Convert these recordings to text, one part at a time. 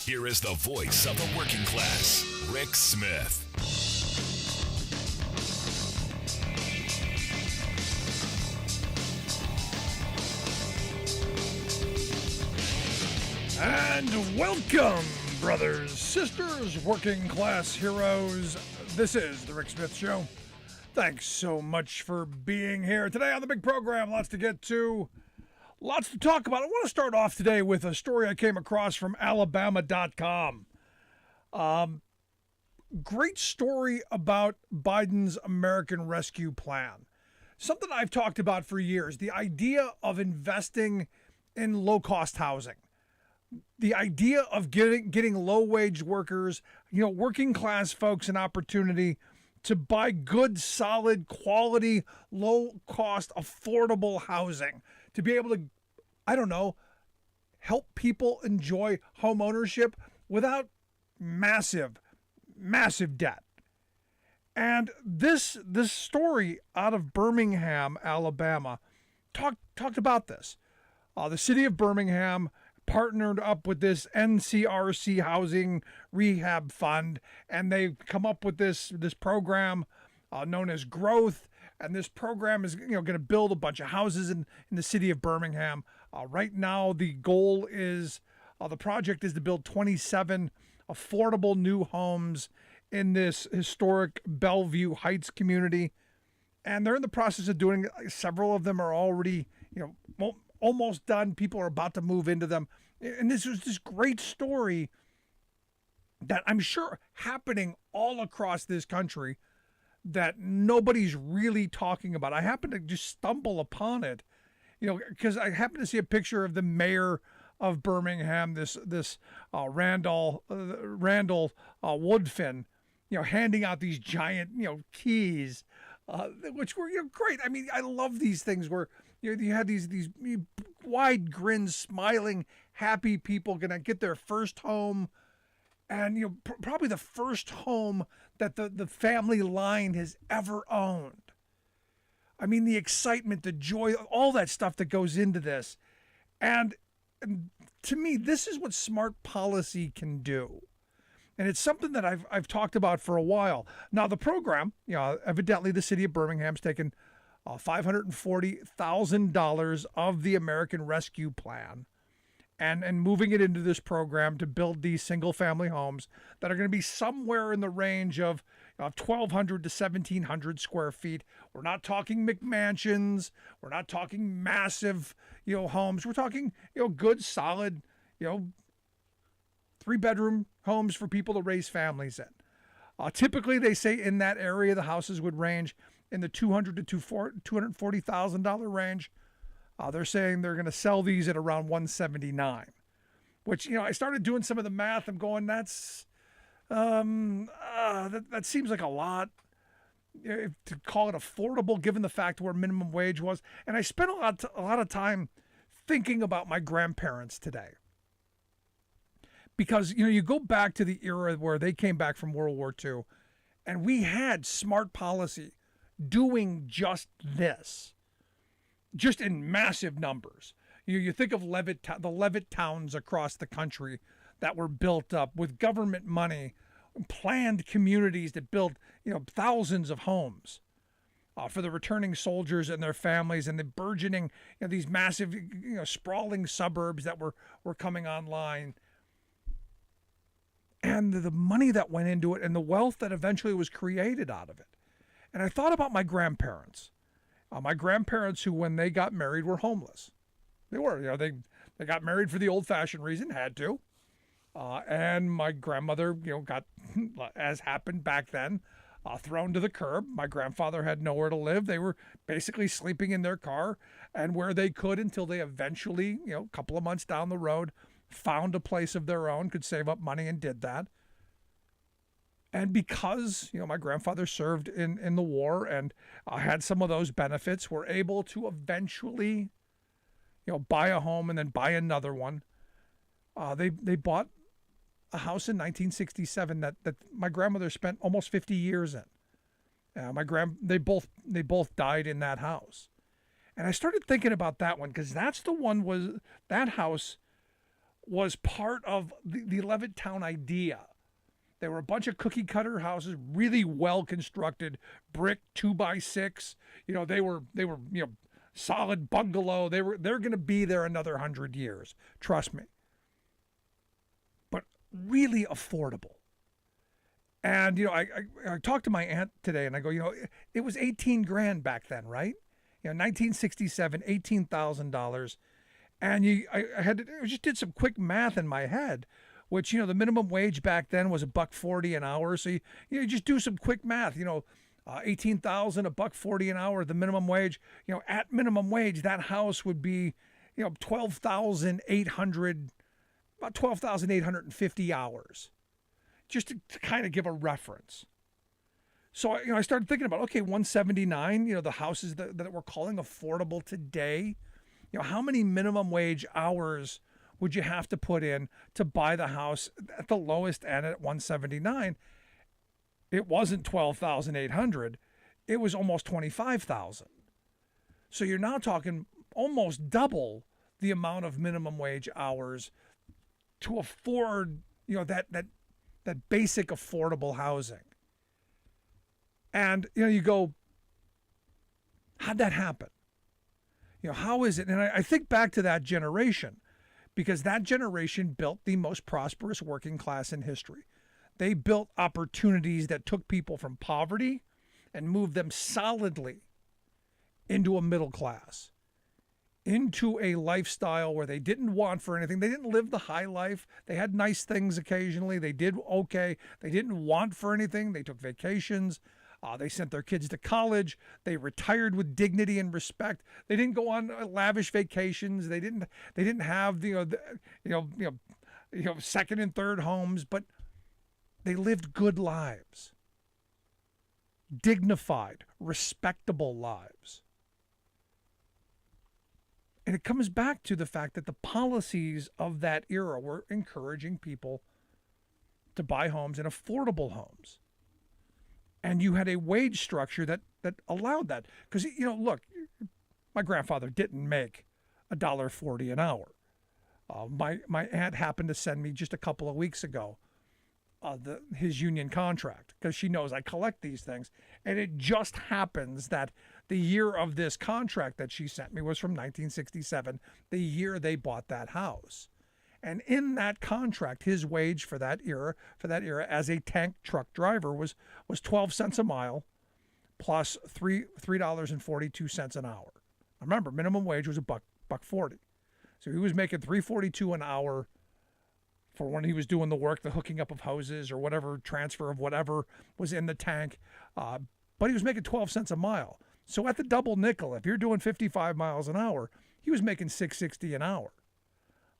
Here is the voice of the working class, Rick Smith. And welcome, brothers, sisters, working class heroes. This is the Rick Smith Show. Thanks so much for being here today on the big program. Lots to get to, lots to talk about. I want to start off today with a story I came across from Alabama.com. Great story about Biden's American Rescue Plan. Something I've talked about for years, the idea of investing in low-cost housing. The idea of getting low-wage workers, working class folks an opportunity to buy good, solid, quality, low-cost, affordable housing. To be able to, help people enjoy home ownership without massive debt. And this story out of Birmingham, Alabama, talked about this. The city of Birmingham partnered up with this NCRC Housing Rehab Fund, and they've come up with this program known as Growth. And this program is going to build a bunch of houses in the city of Birmingham. Right now, the goal is the project is to build 27 affordable new homes in this historic Bellevue Heights community. And they're in the process of doing several of them are already, almost done. People are about to move into them. And this was this great story that I'm sure happening all across this country that nobody's really talking about. I happened to just stumble upon it, because I happened to see a picture of the mayor of Birmingham, this Randall Woodfin, handing out these giant, keys, which were great. I mean, I love these things where you had these wide grins, smiling, happy people gonna get their first home, and probably the first home that the family line has ever owned. I mean, the excitement, the joy, all that stuff that goes into this, and to me, this is what smart policy can do. And it's something that I've talked about for a while. Now, the program, evidently the city of Birmingham's taken $540,000 of the American Rescue Plan and moving it into this program to build these single-family homes that are going to be somewhere in the range of 1,200 to 1,700 square feet. We're not talking McMansions. We're not talking massive, homes. We're talking, good, solid, 3-bedroom homes for people to raise families in. Typically, they say in that area, the houses would range in the $200,000 to $240,000 range. They're saying they're going to sell these at around $179,000, which, I started doing some of the math. I'm going, that seems like a lot to call it affordable, given the fact where minimum wage was. And I spent a lot of time thinking about my grandparents today. Because, you go back to the era where they came back from World War II, and we had smart policy doing just this, just in massive numbers. You think of the Levitt towns across the country that were built up with government money, planned communities that built, thousands of homes for the returning soldiers and their families, and the burgeoning, these massive, sprawling suburbs that were coming online. And the money that went into it and the wealth that eventually was created out of it. And I thought about my grandparents. My grandparents who, when they got married, were homeless. They were, they got married for the old-fashioned reason, had to. And my grandmother, got, as happened back then, thrown to the curb. My grandfather had nowhere to live. They were basically sleeping in their car and where they could until they eventually, a couple of months down the road, found a place of their own, could save up money and did that. And because, my grandfather served in the war and had some of those benefits, were able to eventually, buy a home and then buy another one. They bought a house in 1967 that my grandmother spent almost 50 years in. They both died in that house. And I started thinking about that one because that's the one that house was part of the Levittown idea. They were a bunch of cookie cutter houses, really well constructed, brick 2x6. They were solid bungalow. They're going to be there another 100 years. Trust me. But really affordable. And I talked to my aunt today, and I go, it was 18 grand back then, right? 1967, $18,000. And I just did some quick math in my head, which, the minimum wage back then was $1.40 an hour. So you just do some quick math, 18,000, $1.40 an hour, the minimum wage. At minimum wage, that house would be, 12,800, about 12,850 hours, just to kind of give a reference. So I started thinking about, okay, 179, the houses that we're calling affordable today. How many minimum wage hours would you have to put in to buy the house at the lowest end at 179? It wasn't 12,800. It was almost 25,000. So you're now talking almost double the amount of minimum wage hours to afford, that basic affordable housing. And, you go, how'd that happen? How is it? And I think back to that generation, because that generation built the most prosperous working class in history. They built opportunities that took people from poverty and moved them solidly into a middle class, into a lifestyle where they didn't want for anything. They didn't live the high life. They had nice things occasionally. They did okay. They didn't want for anything. They took vacations. They sent their kids to college. They retired with dignity and respect. They didn't go on lavish vacations. They didn't have second and third homes, but they lived good lives, dignified, respectable lives. And it comes back to the fact that the policies of that era were encouraging people to buy homes and affordable homes. And you had a wage structure that allowed that. Because, look, my grandfather didn't make $1.40 an hour. My aunt happened to send me just a couple of weeks ago his union contract, because she knows I collect these things. And it just happens that the year of this contract that she sent me was from 1967, the year they bought that house. And in that contract, his wage for that era as a tank truck driver was 12 cents a mile plus $3.42 an hour. Remember, minimum wage was $1.40. So he was making $3.42 an hour for when he was doing the work, the hooking up of hoses or whatever, transfer of whatever was in the tank. But he was making 12 cents a mile. So at the double nickel, if you're doing 55 miles an hour, he was making $6.60 an hour.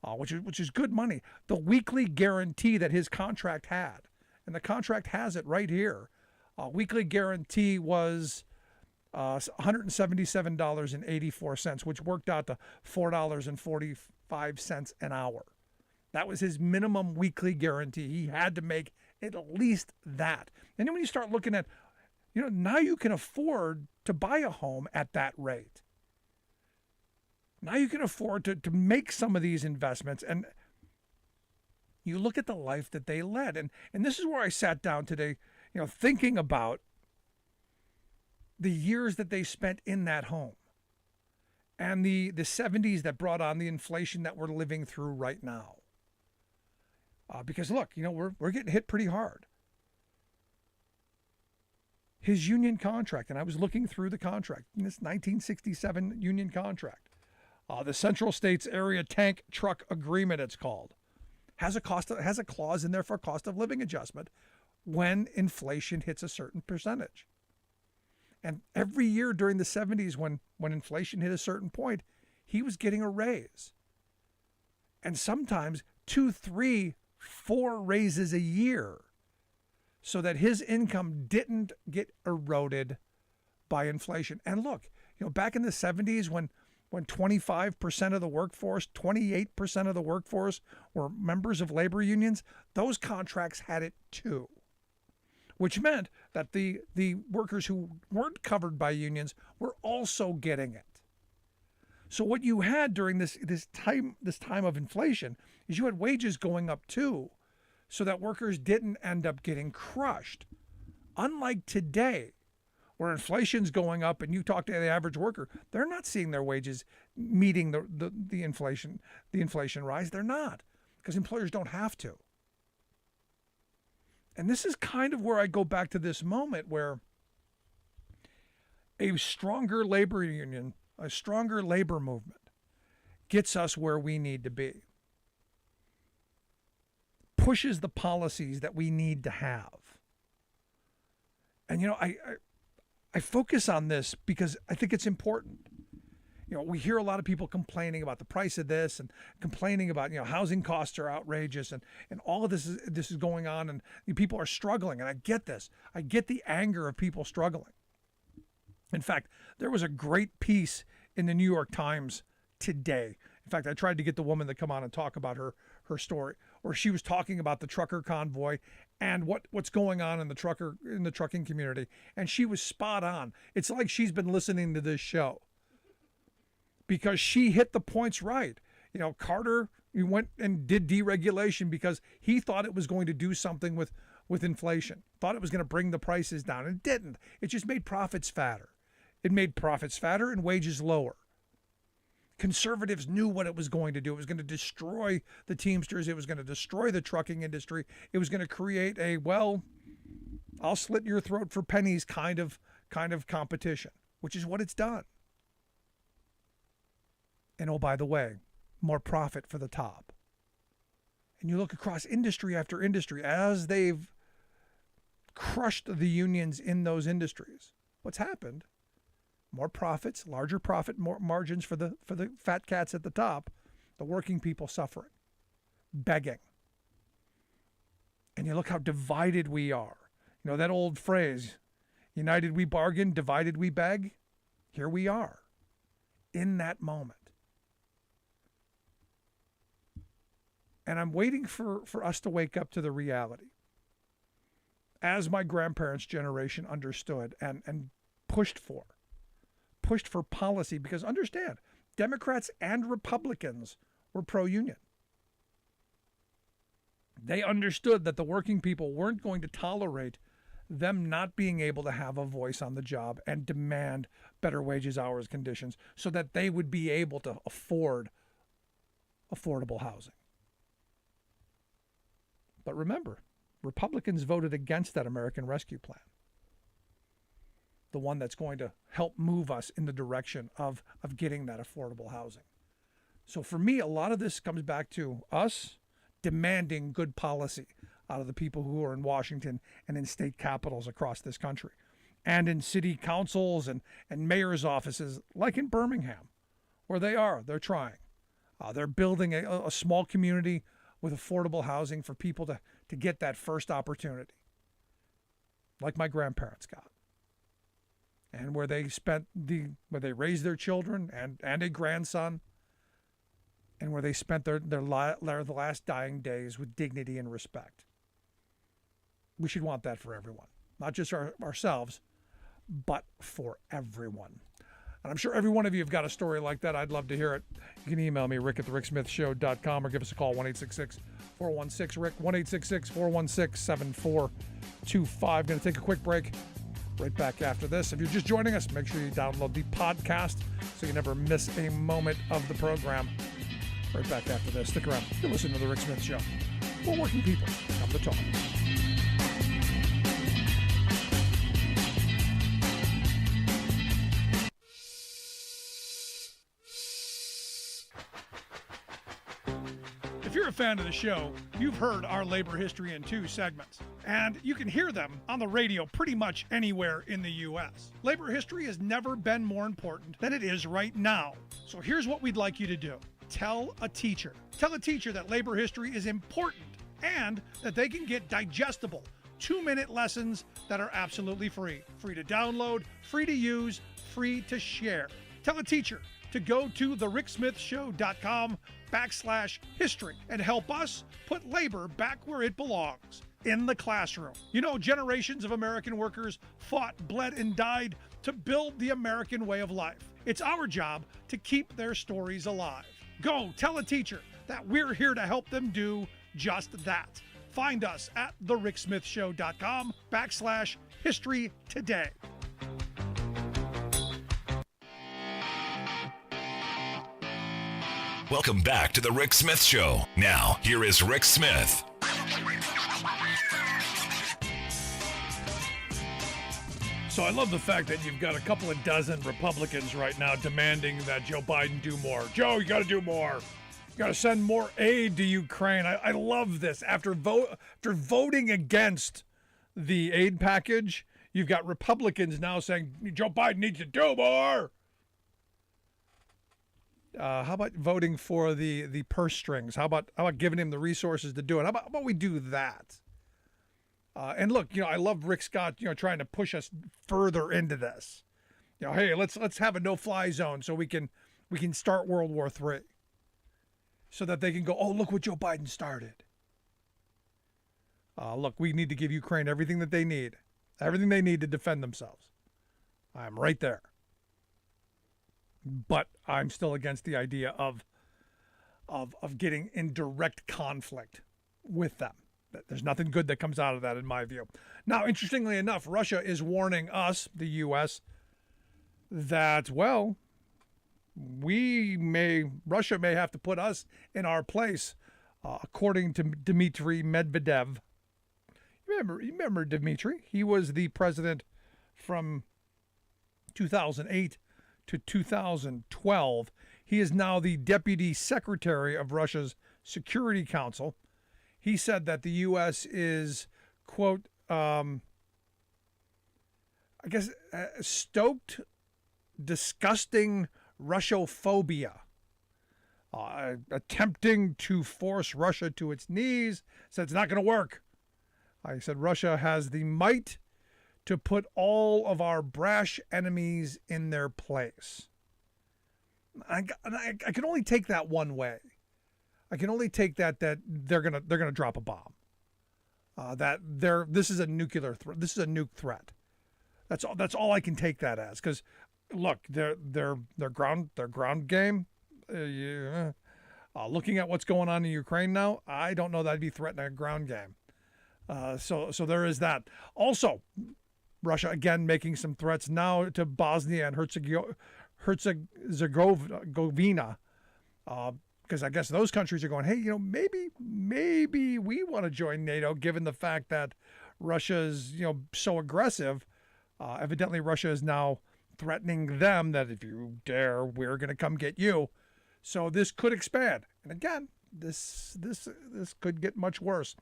Which is good money. The weekly guarantee that his contract had, and the contract has it right here. Weekly guarantee was $177.84, which worked out to $4.45 an hour. That was his minimum weekly guarantee. He had to make at least that. And then when you start looking at, now you can afford to buy a home at that rate. Now you can afford to make some of these investments, and you look at the life that they led. And this is where I sat down today, thinking about the years that they spent in that home and the 70s that brought on the inflation that we're living through right now. Because look, we're getting hit pretty hard. His union contract, and I was looking through the contract, in this 1967 union contract. The Central States Area Tank Truck Agreement, it's called, has a clause in there for a cost of living adjustment when inflation hits a certain percentage. And every year during the 70s, when inflation hit a certain point, he was getting a raise. And sometimes 2, 3, 4 raises a year, so that his income didn't get eroded by inflation. And look, back in the 70s when 25% of the workforce, 28% of the workforce were members of labor unions, those contracts had it too, which meant that the workers who weren't covered by unions were also getting it. So what you had during this time of inflation is you had wages going up too, so that workers didn't end up getting crushed. Unlike today, where inflation's going up and you talk to the average worker, they're not seeing their wages meeting the inflation rise. They're not, because employers don't have to. And this is kind of where I go back to this moment where a stronger labor union, a stronger labor movement gets us where we need to be, pushes the policies that we need to have. And, I focus on this because I think it's important. We hear a lot of people complaining about the price of this and complaining about, housing costs are outrageous and all of this is going on and people are struggling. And I get this. I get the anger of people struggling. In fact, there was a great piece in the New York Times today. In fact, I tried to get the woman to come on and talk about her story, where she was talking about the trucker convoy and what's going on in the trucking community. And she was spot on. It's like she's been listening to this show, because she hit the points right. Carter, he went and did deregulation because he thought it was going to do something with inflation, thought it was going to bring the prices down. It didn't. It just made profits fatter. It made profits fatter and wages lower. Conservatives knew what it was going to do. It was going to destroy the Teamsters. It was going to destroy the trucking industry. It was going to create a, I'll slit your throat for pennies kind of competition, which is what it's done. And oh, by the way, more profit for the top. And you look across industry after industry as they've crushed the unions in those industries. What's happened? More profits, larger profit margins for the fat cats at the top, the working people suffering, begging. And you look how divided we are. That old phrase, united we bargain, divided we beg. Here we are in that moment. And I'm waiting for us to wake up to the reality. As my grandparents' generation understood and pushed for policy, because understand, Democrats and Republicans were pro-union. They understood that the working people weren't going to tolerate them not being able to have a voice on the job and demand better wages, hours, conditions, so that they would be able to afford affordable housing. But remember, Republicans voted against that American Rescue Plan, the one that's going to help move us in the direction of getting that affordable housing. So for me, a lot of this comes back to us demanding good policy out of the people who are in Washington and in state capitals across this country, and in city councils and mayor's offices, like in Birmingham, where they're trying. They're building a small community with affordable housing for people to get that first opportunity, like my grandparents got. And where they raised their children and a grandson, and where they spent their last dying days with dignity and respect. We should want that for everyone, not just ourselves, but for everyone. And I'm sure every one of you have got a story like that. I'd love to hear it. You can email me, rick@thericksmithshow.com, or give us a call, 1-866-416-RICK, 1-866-416-7425. Going to take a quick break. Right back after this. If you're just joining us, make sure you download the podcast so you never miss a moment of the program. Right back after this. Stick around. You're listening to The Rick Smith Show. We're working people. Come to talk. If you're a fan of the show, you've heard our labor history in 2 segments, and you can hear them on the radio pretty much anywhere in the U.S. Labor history has never been more important than it is right now. So here's what we'd like you to do. Tell a teacher. Tell a teacher that labor history is important and that they can get digestible 2-minute lessons that are absolutely free. Free to download, free to use, free to share. Tell a teacher to go to thericksmithshow.com/history and help us put labor back where it belongs, in the classroom. Generations of American workers fought, bled, and died to build the American way of life. It's our job to keep their stories alive. Go tell a teacher that we're here to help them do just that. Find us at thericksmithshow.com/history today. Welcome back to The Rick Smith Show. Now, here is Rick Smith. So I love the fact that you've got a couple of dozen Republicans right now demanding that Joe Biden do more. Joe, you got to do more. You got to send more aid to Ukraine. I love this. After voting against the aid package, you've got Republicans now saying Joe Biden needs to do more. How about voting for the purse strings? How about giving him the resources to do it? How about we do that? And look, I love Rick Scott, trying to push us further into this. Hey, let's have a no-fly zone so we can start World War III, so that they can go, oh, look what Joe Biden started. Look, we need to give Ukraine everything they need to defend themselves. I'm right there. But I'm still against the idea of getting in direct conflict with them. There's nothing good that comes out of that, in my view. Now, interestingly enough, Russia is warning us, the U.S., that, well, Russia may have to put us in our place, according to Dmitry Medvedev. You remember Dmitry? He was the president from 2008 to 2012. He is now the deputy secretary of Russia's Security Council. He said that the U.S. is, quote, stoked, disgusting Russophobia, attempting to force Russia to its knees. Said it's not going to work. I said Russia has the might to put all of our brash enemies in their place. I can only take that one way. I can only take that they're gonna drop a bomb. This is a nuclear threat. This is a nuke threat. That's all I can take that as. Because look, their ground game. Looking at what's going on in Ukraine now, I don't know that I'd be threatening a ground game. So there is that. Also, Russia again making some threats now to Bosnia and Herzegovina. Because I guess those countries are going, hey, maybe we want to join NATO, given the fact that Russia is, so aggressive. Evidently, Russia is now threatening them that if you dare, we're going to come get you. So this could expand. And again, this could get much worse.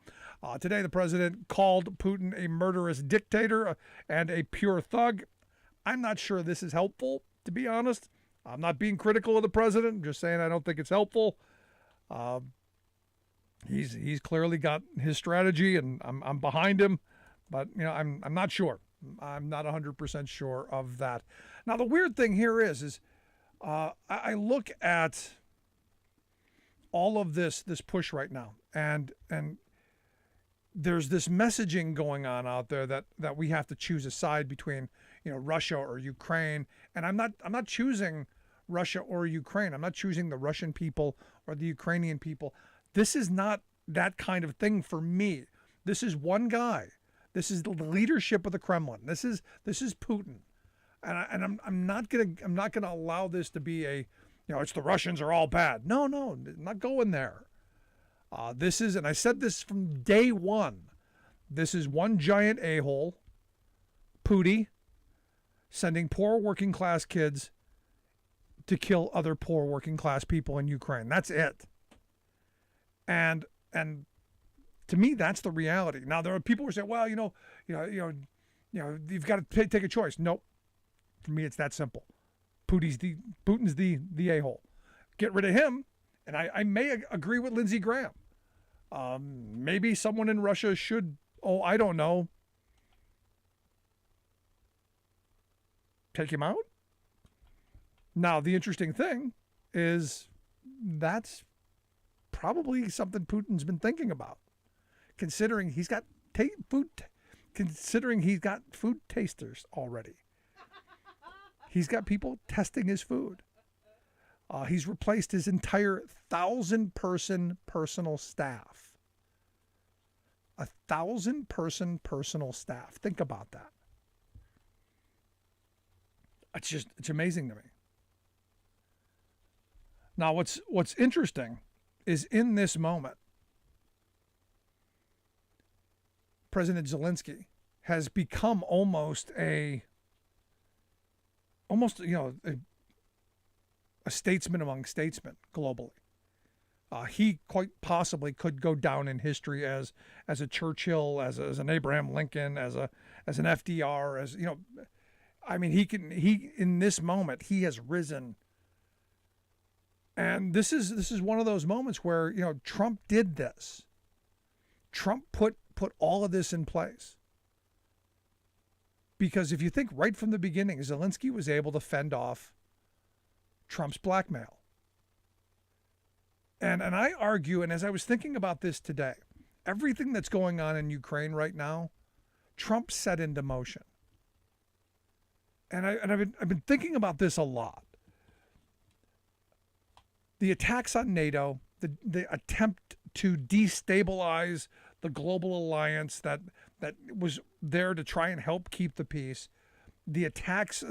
Today, the president called Putin a murderous dictator and a pure thug. I'm not sure this is helpful, to be honest. I'm not being critical of the president. I'm just saying I don't think it's helpful. He's clearly got his strategy, and I'm behind him. But I'm not sure. I'm not 100% sure of that. Now the weird thing here is I look at all of this push right now, and there's this messaging going on out there that we have to choose a side between Russia or Ukraine, and I'm not choosing Russia or Ukraine. I'm not choosing the Russian people or the Ukrainian people. This is not that kind of thing for me. This is one guy. This is the leadership of the Kremlin. This is Putin, and I'm not gonna allow this to be a it's the Russians are all bad. No, I'm not going there. This is, and I said this from day one. This is one giant a-hole, Putin, sending poor working class kids to kill other poor working class people in Ukraine. That's it. And to me, that's the reality. Now there are people who say, well, you've got to take a choice. Nope. For me, it's that simple. Putin's the a-hole. Get rid of him, and I may agree with Lindsey Graham. Maybe someone in Russia should, I don't know, take him out. Now, the interesting thing is that's probably something Putin's been thinking about, considering he's got food tasters already. He's got people testing his food. He's replaced his entire 1,000-person personal staff. 1,000-person personal staff. Think about that. It's amazing to me. Now, what's interesting is in this moment, President Zelensky has become almost a statesman among statesmen globally. He quite possibly could go down in history as a Churchill, as an Abraham Lincoln, as an FDR, he in this moment he has risen. And this is one of those moments where, Trump did this. Trump put all of this in place. Because if you think right from the beginning, Zelensky was able to fend off Trump's blackmail. And I argue, and as I was thinking about this today, everything that's going on in Ukraine right now, Trump set into motion. And I've been thinking about this a lot. The attacks on NATO, the attempt to destabilize the global alliance that was there to try and help keep the peace, the attacks,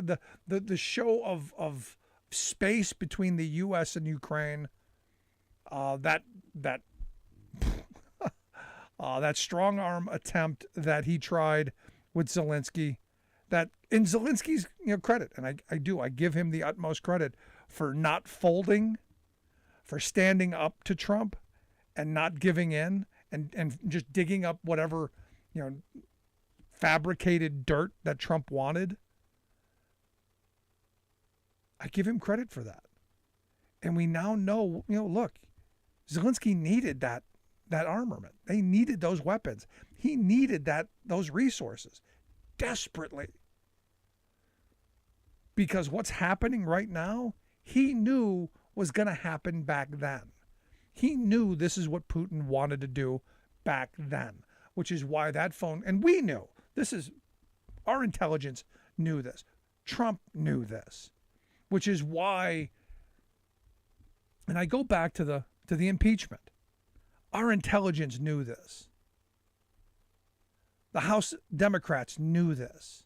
the show of space between the U.S. and Ukraine, that strong arm attempt that he tried with Zelensky, that in Zelensky's credit, and I give him the utmost credit for not folding, for standing up to Trump and not giving in and just digging up whatever fabricated dirt that Trump wanted. I give him credit for that. And we now know, look, Zelensky needed that armament. They needed those weapons. He needed those resources desperately. Because what's happening right now, he knew was going to happen back then. He knew this is what Putin wanted to do back then, which is why that phone, and we knew, our intelligence knew this. Trump knew this, which is why, and I go back to the impeachment. Our intelligence knew this. The House Democrats knew this,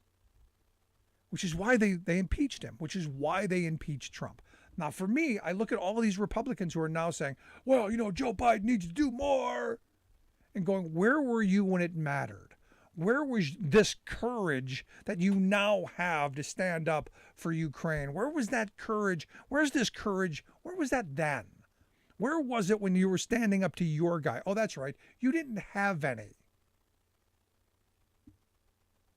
which is why they impeached him, which is why they impeached Trump. Now, for me, I look at all of these Republicans who are now saying, well, Joe Biden needs to do more, and going, where were you when it mattered? Where was this courage that you now have to stand up for Ukraine? Where was that courage? Where's this courage? Where was that then? Where was it when you were standing up to your guy? Oh, that's right. You didn't have any.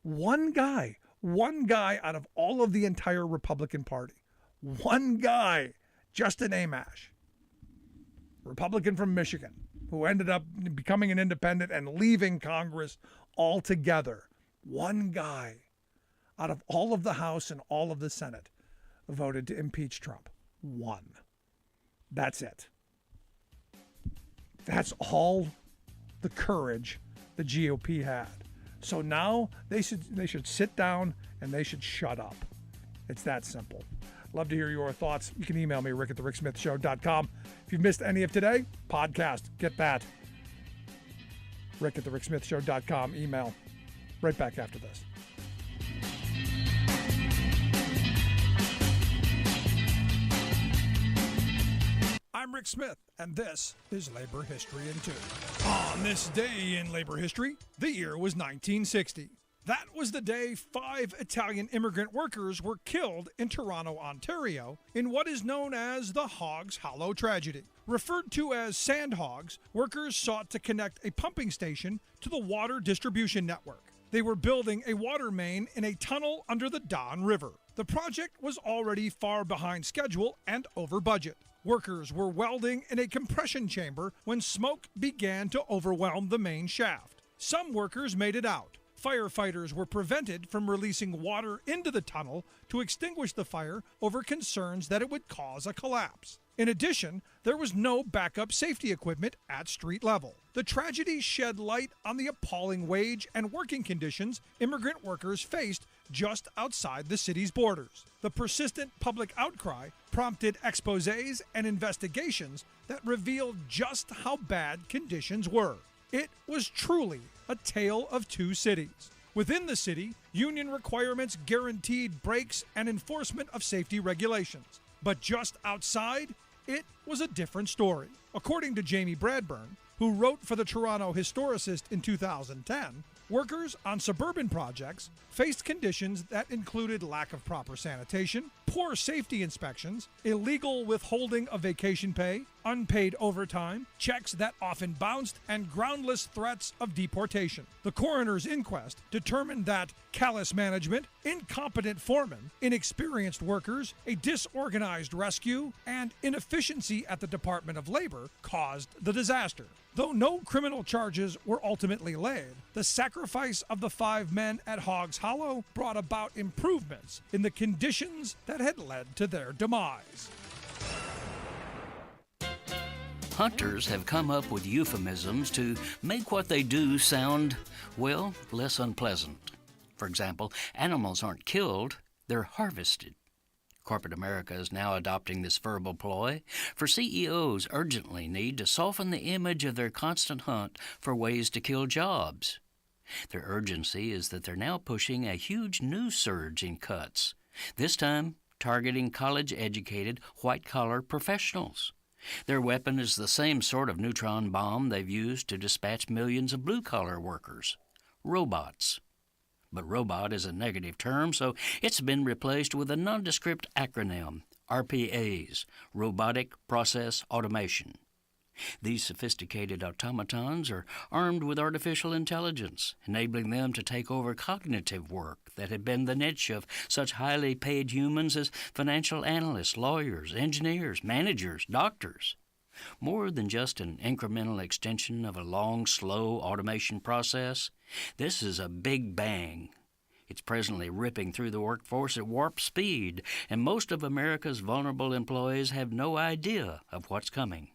One guy out of all of the entire Republican Party. One guy, Justin Amash, Republican from Michigan, who ended up becoming an independent and leaving Congress altogether. One guy out of all of the House and all of the Senate voted to impeach Trump. One. That's it. That's all the courage the GOP had. So now they should sit down and they should shut up. It's that simple. Love to hear your thoughts. You can email me, rick@thericksmithshow.com. If you've missed any of today, podcast, get that. rick@thericksmithshow.com, email. Right back after this. I'm Rick Smith, and this is Labor History in 2. On this day in labor history, the year was 1960. That was the day 5 Italian immigrant workers were killed in Toronto, Ontario, in what is known as the Hogs Hollow tragedy. Referred to as sand hogs, workers sought to connect a pumping station to the water distribution network. They were building a water main in a tunnel under the Don River. The project was already far behind schedule and over budget. Workers were welding in a compression chamber when smoke began to overwhelm the main shaft. Some workers made it out. Firefighters were prevented from releasing water into the tunnel to extinguish the fire over concerns that it would cause a collapse. In addition, there was no backup safety equipment at street level. The tragedy shed light on the appalling wage and working conditions immigrant workers faced just outside the city's borders. The persistent public outcry prompted exposés and investigations that revealed just how bad conditions were. It was truly a tale of two cities. Within the city, union requirements guaranteed breaks and enforcement of safety regulations. But just outside, it was a different story. According to Jamie Bradburn, who wrote for the Toronto Historicist in 2010, workers on suburban projects faced conditions that included lack of proper sanitation, poor safety inspections, illegal withholding of vacation pay, unpaid overtime, checks that often bounced, and groundless threats of deportation. The coroner's inquest determined that callous management, incompetent foremen, inexperienced workers, a disorganized rescue, and inefficiency at the Department of Labor caused the disaster. Though no criminal charges were ultimately laid, the sacrifice of the 5 men at Hogs Hollow brought about improvements in the conditions that had led to their demise. Hunters have come up with euphemisms to make what they do sound, well, less unpleasant. For example, animals aren't killed, they're harvested. Corporate America is now adopting this verbal ploy, for CEOs urgently need to soften the image of their constant hunt for ways to kill jobs. Their urgency is that they're now pushing a huge new surge in cuts, this time targeting college-educated, white-collar professionals. Their weapon is the same sort of neutron bomb they've used to dispatch millions of blue-collar workers, robots. But robot is a negative term, so it's been replaced with a nondescript acronym, RPAs, Robotic Process Automation. These sophisticated automatons are armed with artificial intelligence, enabling them to take over cognitive work that had been the niche of such highly paid humans as financial analysts, lawyers, engineers, managers, doctors. More than just an incremental extension of a long, slow automation process, this is a big bang. It's presently ripping through the workforce at warp speed, and most of America's vulnerable employees have no idea of what's coming.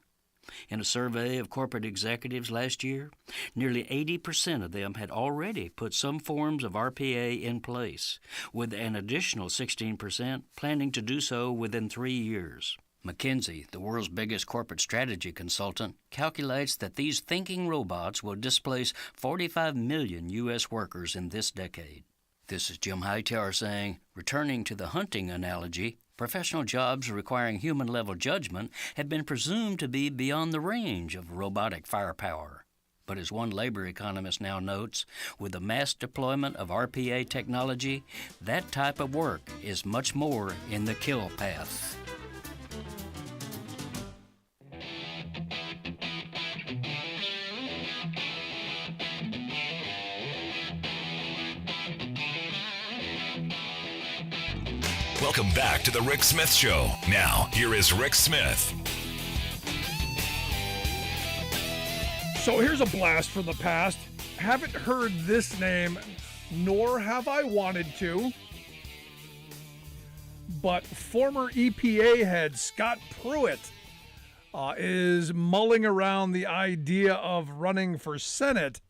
In a survey of corporate executives last year, nearly 80% of them had already put some forms of RPA in place, with an additional 16% planning to do so within 3 years. McKinsey, the world's biggest corporate strategy consultant, calculates that these thinking robots will displace 45 million U.S. workers in this decade. This is Jim Hightower saying, returning to the hunting analogy, professional jobs requiring human-level judgment have been presumed to be beyond the range of robotic firepower. But as one labor economist now notes, with the mass deployment of RPA technology, that type of work is much more in the kill path. Welcome back to the Rick Smith Show. Now, here is Rick Smith. So here's a blast from the past. Haven't heard this name, nor have I wanted to. But former EPA head Scott Pruitt is mulling around the idea of running for Senate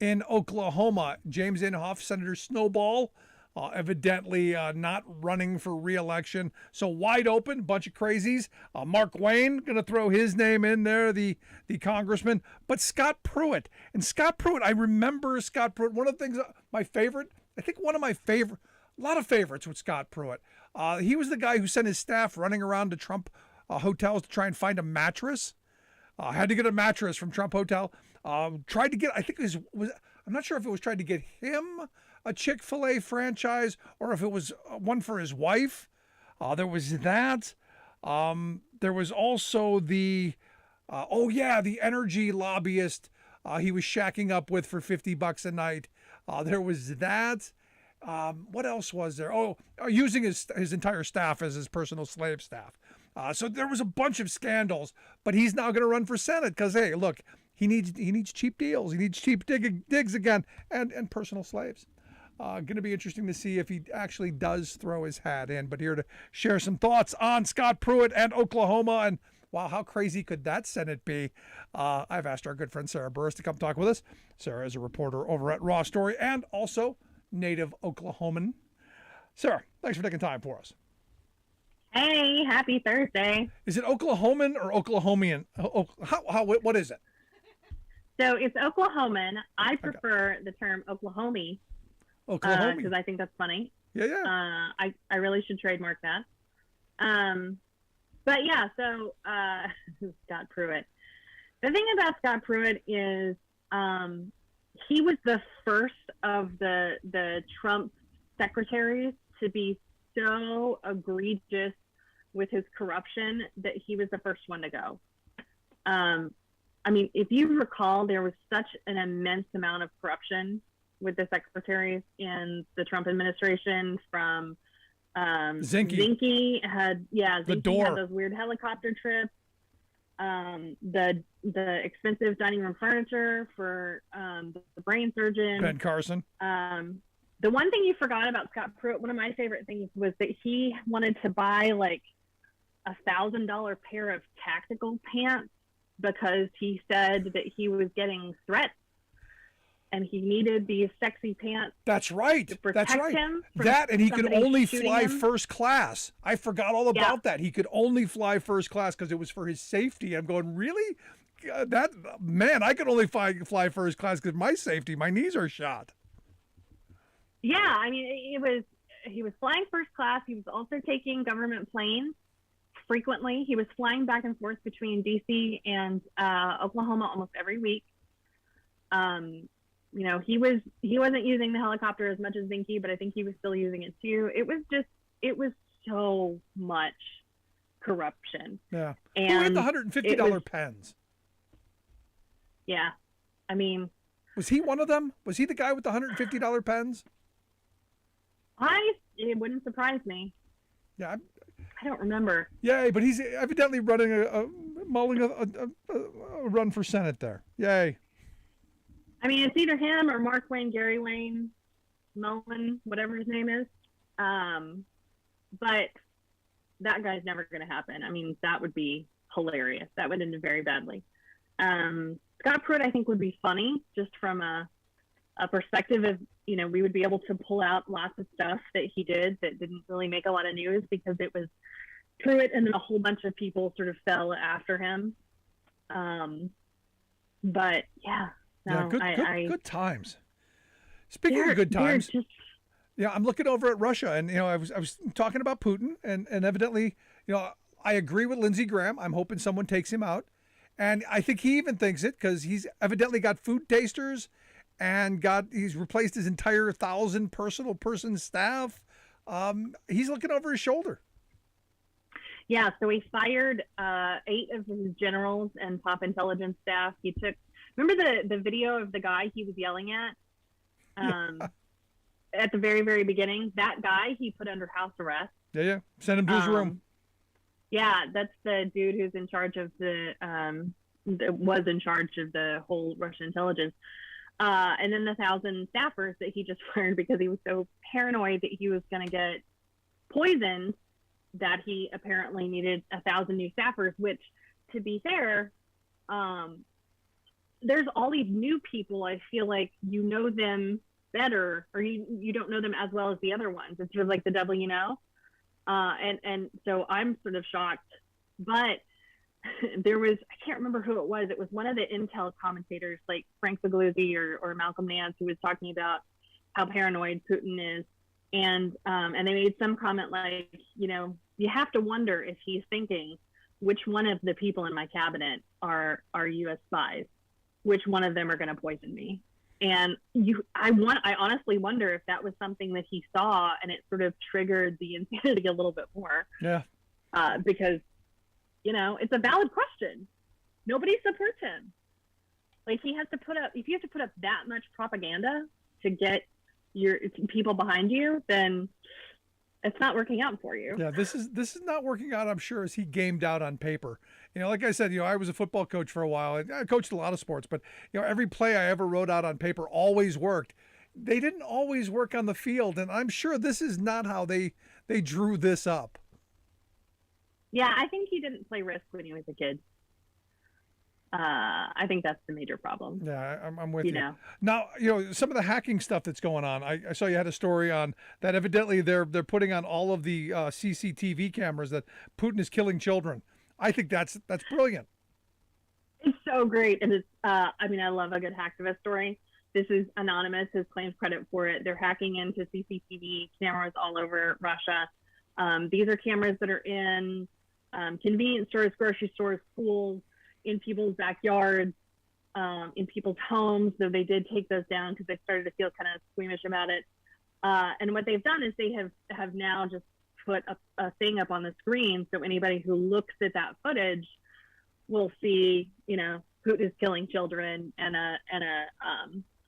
in Oklahoma. James Inhofe, Senator Snowball, evidently not running for re-election. So wide open, bunch of crazies. Mark Wayne going to throw his name in there, the congressman. But Scott Pruitt. And Scott Pruitt, I remember Scott Pruitt. One of the things, my favorite, I think one of my favorite, a lot of favorites with Scott Pruitt. He was the guy who sent his staff running around to Trump hotels to try and find a mattress. Had to get a mattress from Trump Hotel. Tried to get, I think it was I'm not sure if it was trying to get him a Chick-fil-A franchise or if it was one for his wife. There was that. There was also the energy lobbyist he was shacking up with for $50 a night. There was that. What else was there? Using his entire staff as his personal slave staff. So there was a bunch of scandals, but he's now going to run for Senate because, hey, look, he needs cheap deals. He needs cheap digs again and personal slaves. Going to be interesting to see if he actually does throw his hat in. But here to share some thoughts on Scott Pruitt and Oklahoma and, wow, how crazy could that Senate be? I've asked our good friend Sarah Burris to come talk with us. Sarah is a reporter over at RawStory and also native Oklahoman. Sarah, thanks for taking time for us. Hey, happy Thursday. Is it Oklahoman or Oklahomian? What is it? So it's Oklahoman. I prefer the term Oklahomie. Oklahomie. Because I think that's funny. Yeah. I really should trademark that. But yeah, so Scott Pruitt. The thing about Scott Pruitt is he was the first of the Trump secretaries to be so egregious with his corruption that he was the first one to go. I mean, if you recall, there was such an immense amount of corruption with the secretaries in the Trump administration. From Zinke had those weird helicopter trips. The expensive dining room furniture for the brain surgeon Ben Carson. The one thing you forgot about Scott Pruitt, one of my favorite things, was that he wanted to buy like $1,000 pair of tactical pants because he said that he was getting threats and he needed these sexy pants. That's right. To protect him from and he could only fly him. first class. I forgot all about that. He could only fly first class because it was for his safety. I'm going, really? I could only fly first class because my safety, my knees are shot. Yeah, I mean, he was flying first class. He was also taking government planes frequently. He was flying back and forth between D.C. and Oklahoma almost every week. He wasn't using the helicopter as much as Zinke, but I think he was still using it too. It was so much corruption. Yeah. And who had the $150 pens? Yeah. I mean, was he one of them? Was he the guy with the $150 pens? It wouldn't surprise me. Yeah. I don't remember. Yay, but he's evidently running a run for Senate there. Yay. I mean, it's either him or Mark Wayne, Gary Wayne, Mullen, whatever his name is. But that guy's never going to happen. I mean, that would be hilarious. That would end very badly. Scott Pruitt, I think, would be funny just from a perspective of, we would be able to pull out lots of stuff that he did that didn't really make a lot of news because it was Pruitt and then a whole bunch of people sort of fell after him. But yeah. No, good times. Speaking of good times, I'm looking over at Russia, and I was talking about Putin, and evidently, I agree with Lindsey Graham. I'm hoping someone takes him out, and I think he even thinks it because he's evidently got food tasters, and he's replaced his entire 1,000 person staff. He's looking over his shoulder. Yeah, so he fired 8 of his generals and top intelligence staff. He took. Remember the video of the guy he was yelling at at the very, very beginning? That guy he put under house arrest. Yeah. Send him to his room. Yeah, that's the dude who's in charge of was in charge of the whole Russian intelligence. And then the 1,000 staffers that he just fired because he was so paranoid that he was going to get poisoned that he apparently needed 1,000 new staffers, which, to be fair, there's all these new people. I feel like them better, or you don't know them as well as the other ones. It's sort of like the devil you know. And so I'm sort of shocked. But there was, I can't remember who it was. It was one of the intel commentators, like Frank Figluzzi or Malcolm Nance, who was talking about how paranoid Putin is. And they made some comment like, you have to wonder if he's thinking, which one of the people in my cabinet are U.S. spies? Which one of them are going to poison me? And I honestly wonder if that was something that he saw and it sort of triggered the insanity a little bit more. Yeah. Because, it's a valid question. Nobody supports him. Like if you have to put up that much propaganda to get your people behind you, then it's not working out for you. Yeah, this is not working out, I'm sure, as he gamed out on paper. Like I said, I was a football coach for a while. I coached a lot of sports, but every play I ever wrote out on paper always worked. They didn't always work on the field, and I'm sure this is not how they drew this up. Yeah, I think he didn't play Risk when he was a kid. I think that's the major problem. Yeah, I'm with you. know. Now, some of the hacking stuff that's going on. I saw you had a story on that. Evidently, they're putting on all of the CCTV cameras that Putin is killing children. I think that's brilliant. It's so great, and it's. I love a good hacktivist story. This is anonymous. His claims credit for it. They're hacking into CCTV cameras all over Russia. These are cameras that are in convenience stores, grocery stores, schools, in people's backyards, in people's homes. So they did take those down because they started to feel kind of squeamish about it. And what they've done is they have now just put a thing up on the screen, so anybody who looks at that footage will see, Putin is killing children, and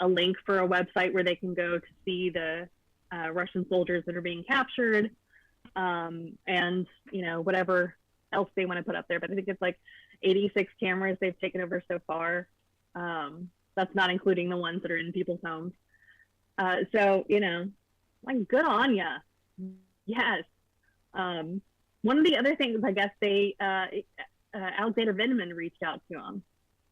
a link for a website where they can go to see the Russian soldiers that are being captured, and whatever else they want to put up there. But I think it's like 86 cameras they've taken over so far. That's not including the ones that are in people's homes. So good on ya. Yes. One of the other things, I guess Alexander Vindman reached out to him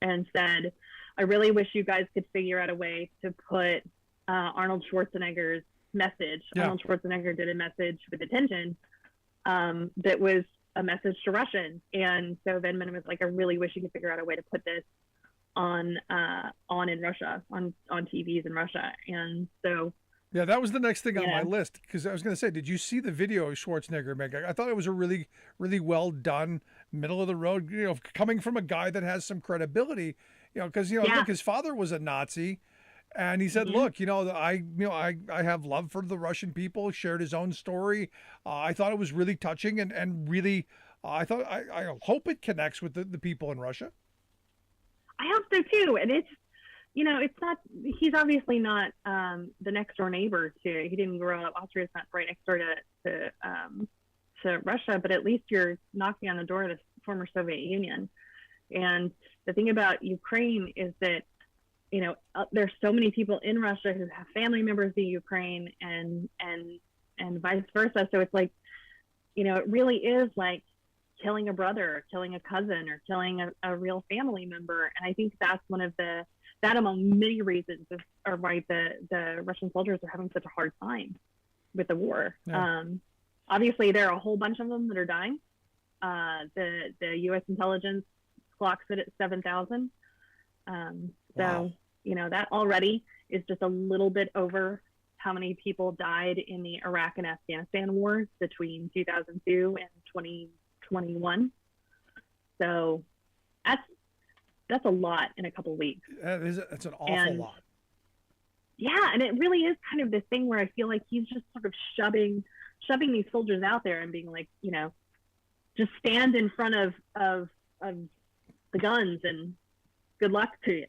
and said, I really wish you guys could figure out a way to put Arnold Schwarzenegger's message. Yeah. Arnold Schwarzenegger did a message with attention that was a message to Russians. And so Vindman was like, I really wish you could figure out a way to put this on in Russia, on TVs in Russia. And so yeah, that was the next thing on my list, because I was going to say, did you see the video of Schwarzenegger make? I thought it was a really, really well done, middle of the road, coming from a guy that has some credibility, because, look, his father was a Nazi, and he said, look, I have love for the Russian people, shared his own story. I thought it was really touching and really, I hope it connects with the people in Russia. I hope so too. And it's, it's not, he's obviously not the next door neighbor he didn't grow up, Austria's not right next door to Russia, but at least you're knocking on the door of the former Soviet Union. And the thing about Ukraine is that, there's so many people in Russia who have family members in Ukraine and vice versa. So it's like, it really is like killing a brother, or killing a cousin, or killing a real family member. And I think that's one of that among many reasons are why the Russian soldiers are having such a hard time with the war. Yeah. Obviously, there are a whole bunch of them that are dying. The U.S. intelligence clocks it at 7,000. Wow. So, that already is just a little bit over how many people died in the Iraq and Afghanistan wars between 2002 and 2021. So that's a lot in a couple of weeks. That's an awful lot. Yeah, and it really is kind of this thing where I feel like he's just sort of shoving these soldiers out there and being like, just stand in front of the guns and good luck to you.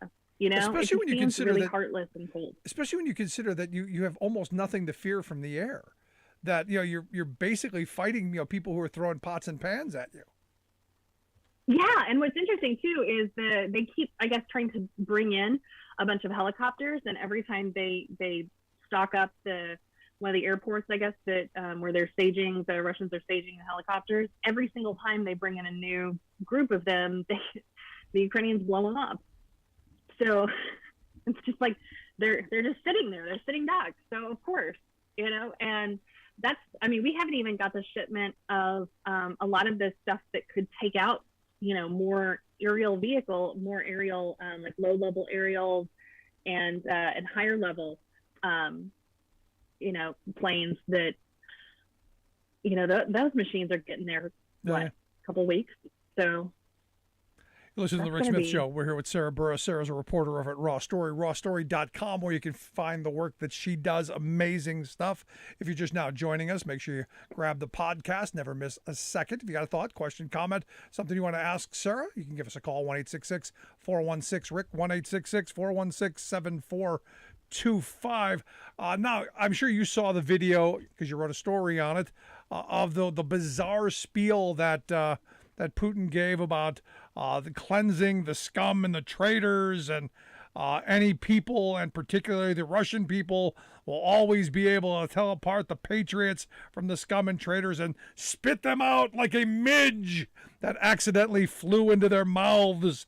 Especially when you consider really that, heartless and cold. Especially when you consider that you have almost nothing to fear from the air. That you're basically fighting people who are throwing pots and pans at you. Yeah, and what's interesting too is they keep, I guess, trying to bring in a bunch of helicopters, and every time they stock up one of the airports, I guess, that where the Russians are staging the helicopters, every single time they bring in a new group of them, the Ukrainians blow them up. So it's just like they're just sitting there, they're sitting ducks. So of course, and that's, we haven't even got the shipment of a lot of the stuff that could take out, more aerial, like low level aerials and higher level, planes that, those machines are getting there, a couple of weeks. So listen to the Rick Smith Show. We're here with Sarah Burris. Sarah's a reporter over at RawStory, rawstory.com, where you can find the work that she does. Amazing stuff. If you're just now joining us, make sure you grab the podcast. Never miss a second. If you got a thought, question, comment, something you want to ask Sarah, you can give us a call, 1-866-416-RICK, 1-866-416-7425. Now, I'm sure you saw the video, because you wrote a story on it, of the bizarre spiel that Putin gave about the cleansing, the scum and the traitors, and any people, and particularly the Russian people, will always be able to tell apart the patriots from the scum and traitors and spit them out like a midge that accidentally flew into their mouths.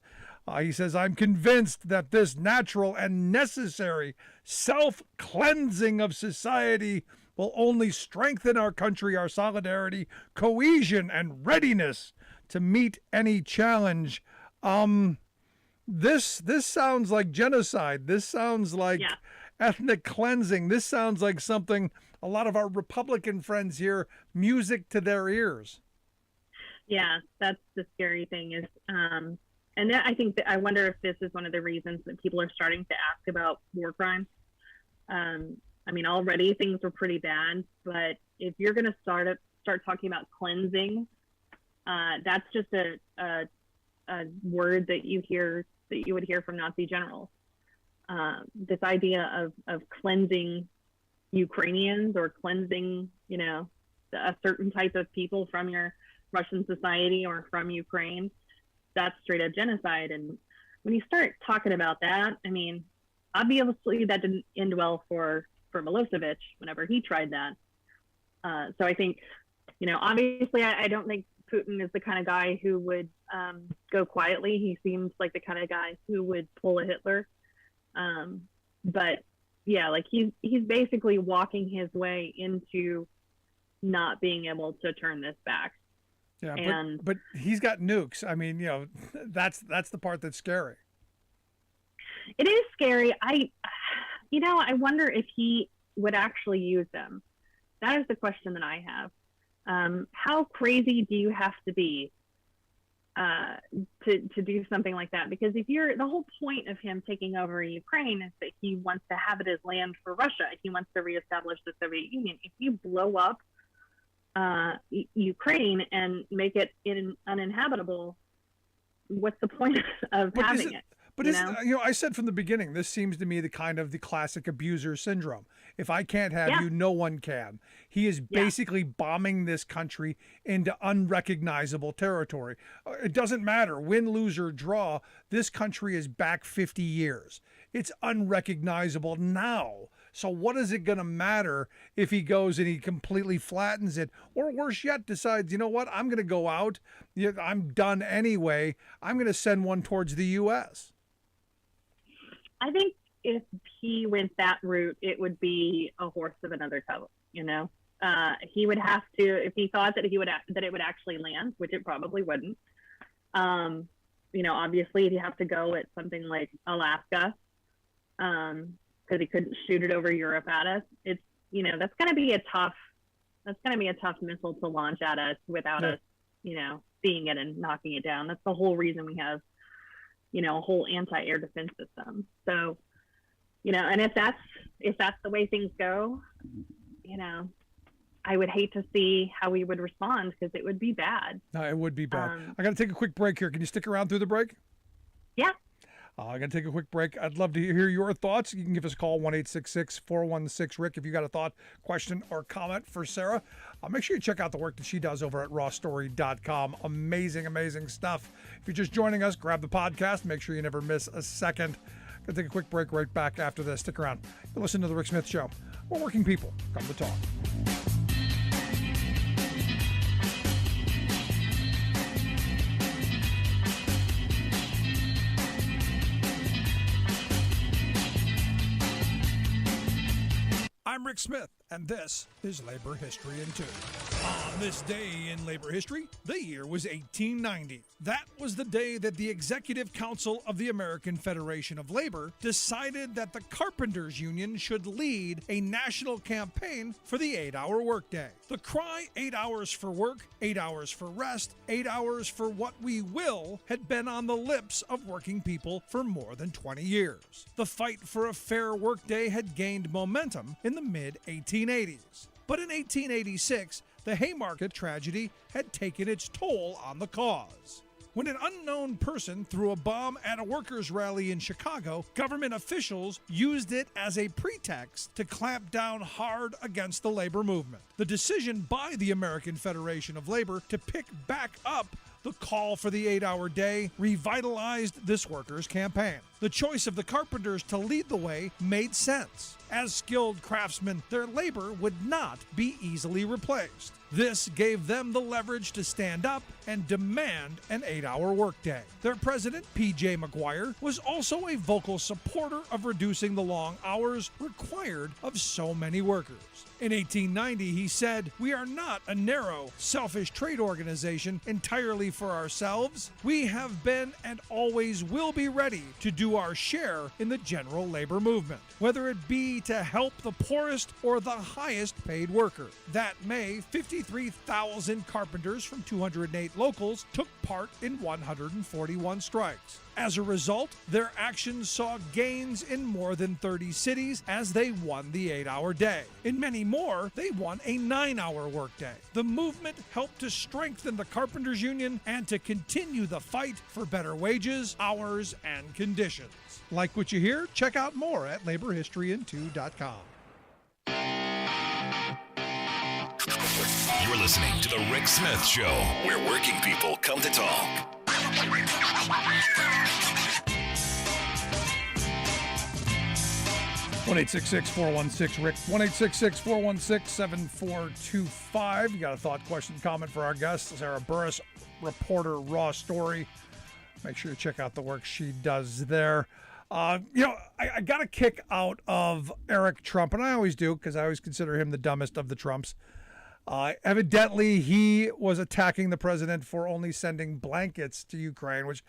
He says, I'm convinced that this natural and necessary self-cleansing of society will only strengthen our country, our solidarity, cohesion, and readiness to meet any challenge. This sounds like genocide. This sounds like ethnic cleansing. This sounds like something a lot of our Republican friends hear music to their ears. Yeah, that's the scary thing is, and that, I think that I wonder if this is one of the reasons that people are starting to ask about war crimes. I mean, already things were pretty bad, but if you're going to start talking about cleansing, that's just a word that you would hear from Nazi generals. This idea of cleansing Ukrainians or cleansing, a certain type of people from your Russian society or from Ukraine, that's straight up genocide. And when you start talking about that, I mean, obviously that didn't end well for Milosevic whenever he tried that. So I think, obviously I don't think Putin is the kind of guy who would go quietly. He seems like the kind of guy who would pull a Hitler. But yeah, like he's basically walking his way into not being able to turn this back. Yeah, but he's got nukes. I mean, that's the part that's scary. It is scary. I wonder if he would actually use them. That is the question that I have. How crazy do you have to be to do something like that? Because the whole point of him taking over Ukraine is that he wants to have it as land for Russia. He wants to reestablish the Soviet Union. If you blow up Ukraine and make it uninhabitable, what's the point of having it? But I said from the beginning, this seems to me the classic abuser syndrome. If I can't have you, no one can. He is basically bombing this country into unrecognizable territory. It doesn't matter, win, lose, or draw. This country is back 50 years. It's unrecognizable now. So what is it going to matter if he goes and he completely flattens it? Or worse yet, decides, you know what, I'm going to go out. I'm done anyway. I'm going to send one towards the U.S. I think if he went that route, it would be a horse of another color. He would have to, if he thought that it would actually land, which it probably wouldn't. Obviously he'd have to go at something like Alaska, because he couldn't shoot it over Europe at us. It's that's going to be a tough missile to launch at us without us, seeing it and knocking it down. That's the whole reason we have a whole anti-air defense system. So, and if that's the way things go, I would hate to see how we would respond, because it would be bad. No, it would be bad. I got to take a quick break here. Can you stick around through the break? Yeah. I got to take a quick break. I'd love to hear your thoughts. You can give us a call, 1-866-416-RICK, if you got a thought, question, or comment for Sarah. Make sure you check out the work that she does over at RawStory.com. Amazing, amazing stuff. If you're just joining us, grab the podcast. Make sure you never miss a second. Going to take a quick break right back after this. Stick around. You'll listen to The Rick Smith Show, where working people come to talk. I'm Rick Smith, and this is Labor History in 2. On this day in labor history, the year was 1890. That was the day that the Executive Council of the American Federation of Labor decided that the Carpenters Union should lead a national campaign for the 8-hour workday. The cry, 8 hours for work, 8 hours for rest, 8 hours for what we will, had been on the lips of working people for more than 20 years. The fight for a fair workday had gained momentum in the mid-1880s. But in 1886, the Haymarket tragedy had taken its toll on the cause. When an unknown person threw a bomb at a workers' rally in Chicago, government officials used it as a pretext to clamp down hard against the labor movement. The decision by the American Federation of Labor to pick back up the call for the 8-hour day revitalized this workers' campaign. The choice of the carpenters to lead the way made sense. As skilled craftsmen, their labor would not be easily replaced. This gave them the leverage to stand up and demand an 8-hour workday. Their president, P.J. McGuire, was also a vocal supporter of reducing the long hours required of so many workers. In 1890, he said, "We are not a narrow, selfish trade organization entirely for ourselves. We have been and always will be ready to do our share in the general labor movement, whether it be to help the poorest or the highest paid worker." That May, 53,000 carpenters from 208 locals took part in 141 strikes. As a result, their actions saw gains in more than 30 cities as they won the 8-hour day. In many more, they won a 9-hour workday. The movement helped to strengthen the Carpenters Union and to continue the fight for better wages, hours, and conditions. Like what you hear? Check out more at laborhistoryin2.com. You're listening to The Rick Smith Show, where working people come to talk. 1-866-416-RICK, 1-866-416-7425. You got a thought, question, comment for our guest, Sarah Burris, reporter, RawStory. Make sure you check out the work she does there. I got a kick out of Eric Trump, and I always do because I always consider him the dumbest of the Trumps. Evidently, he was attacking the president for only sending blankets to Ukraine, which,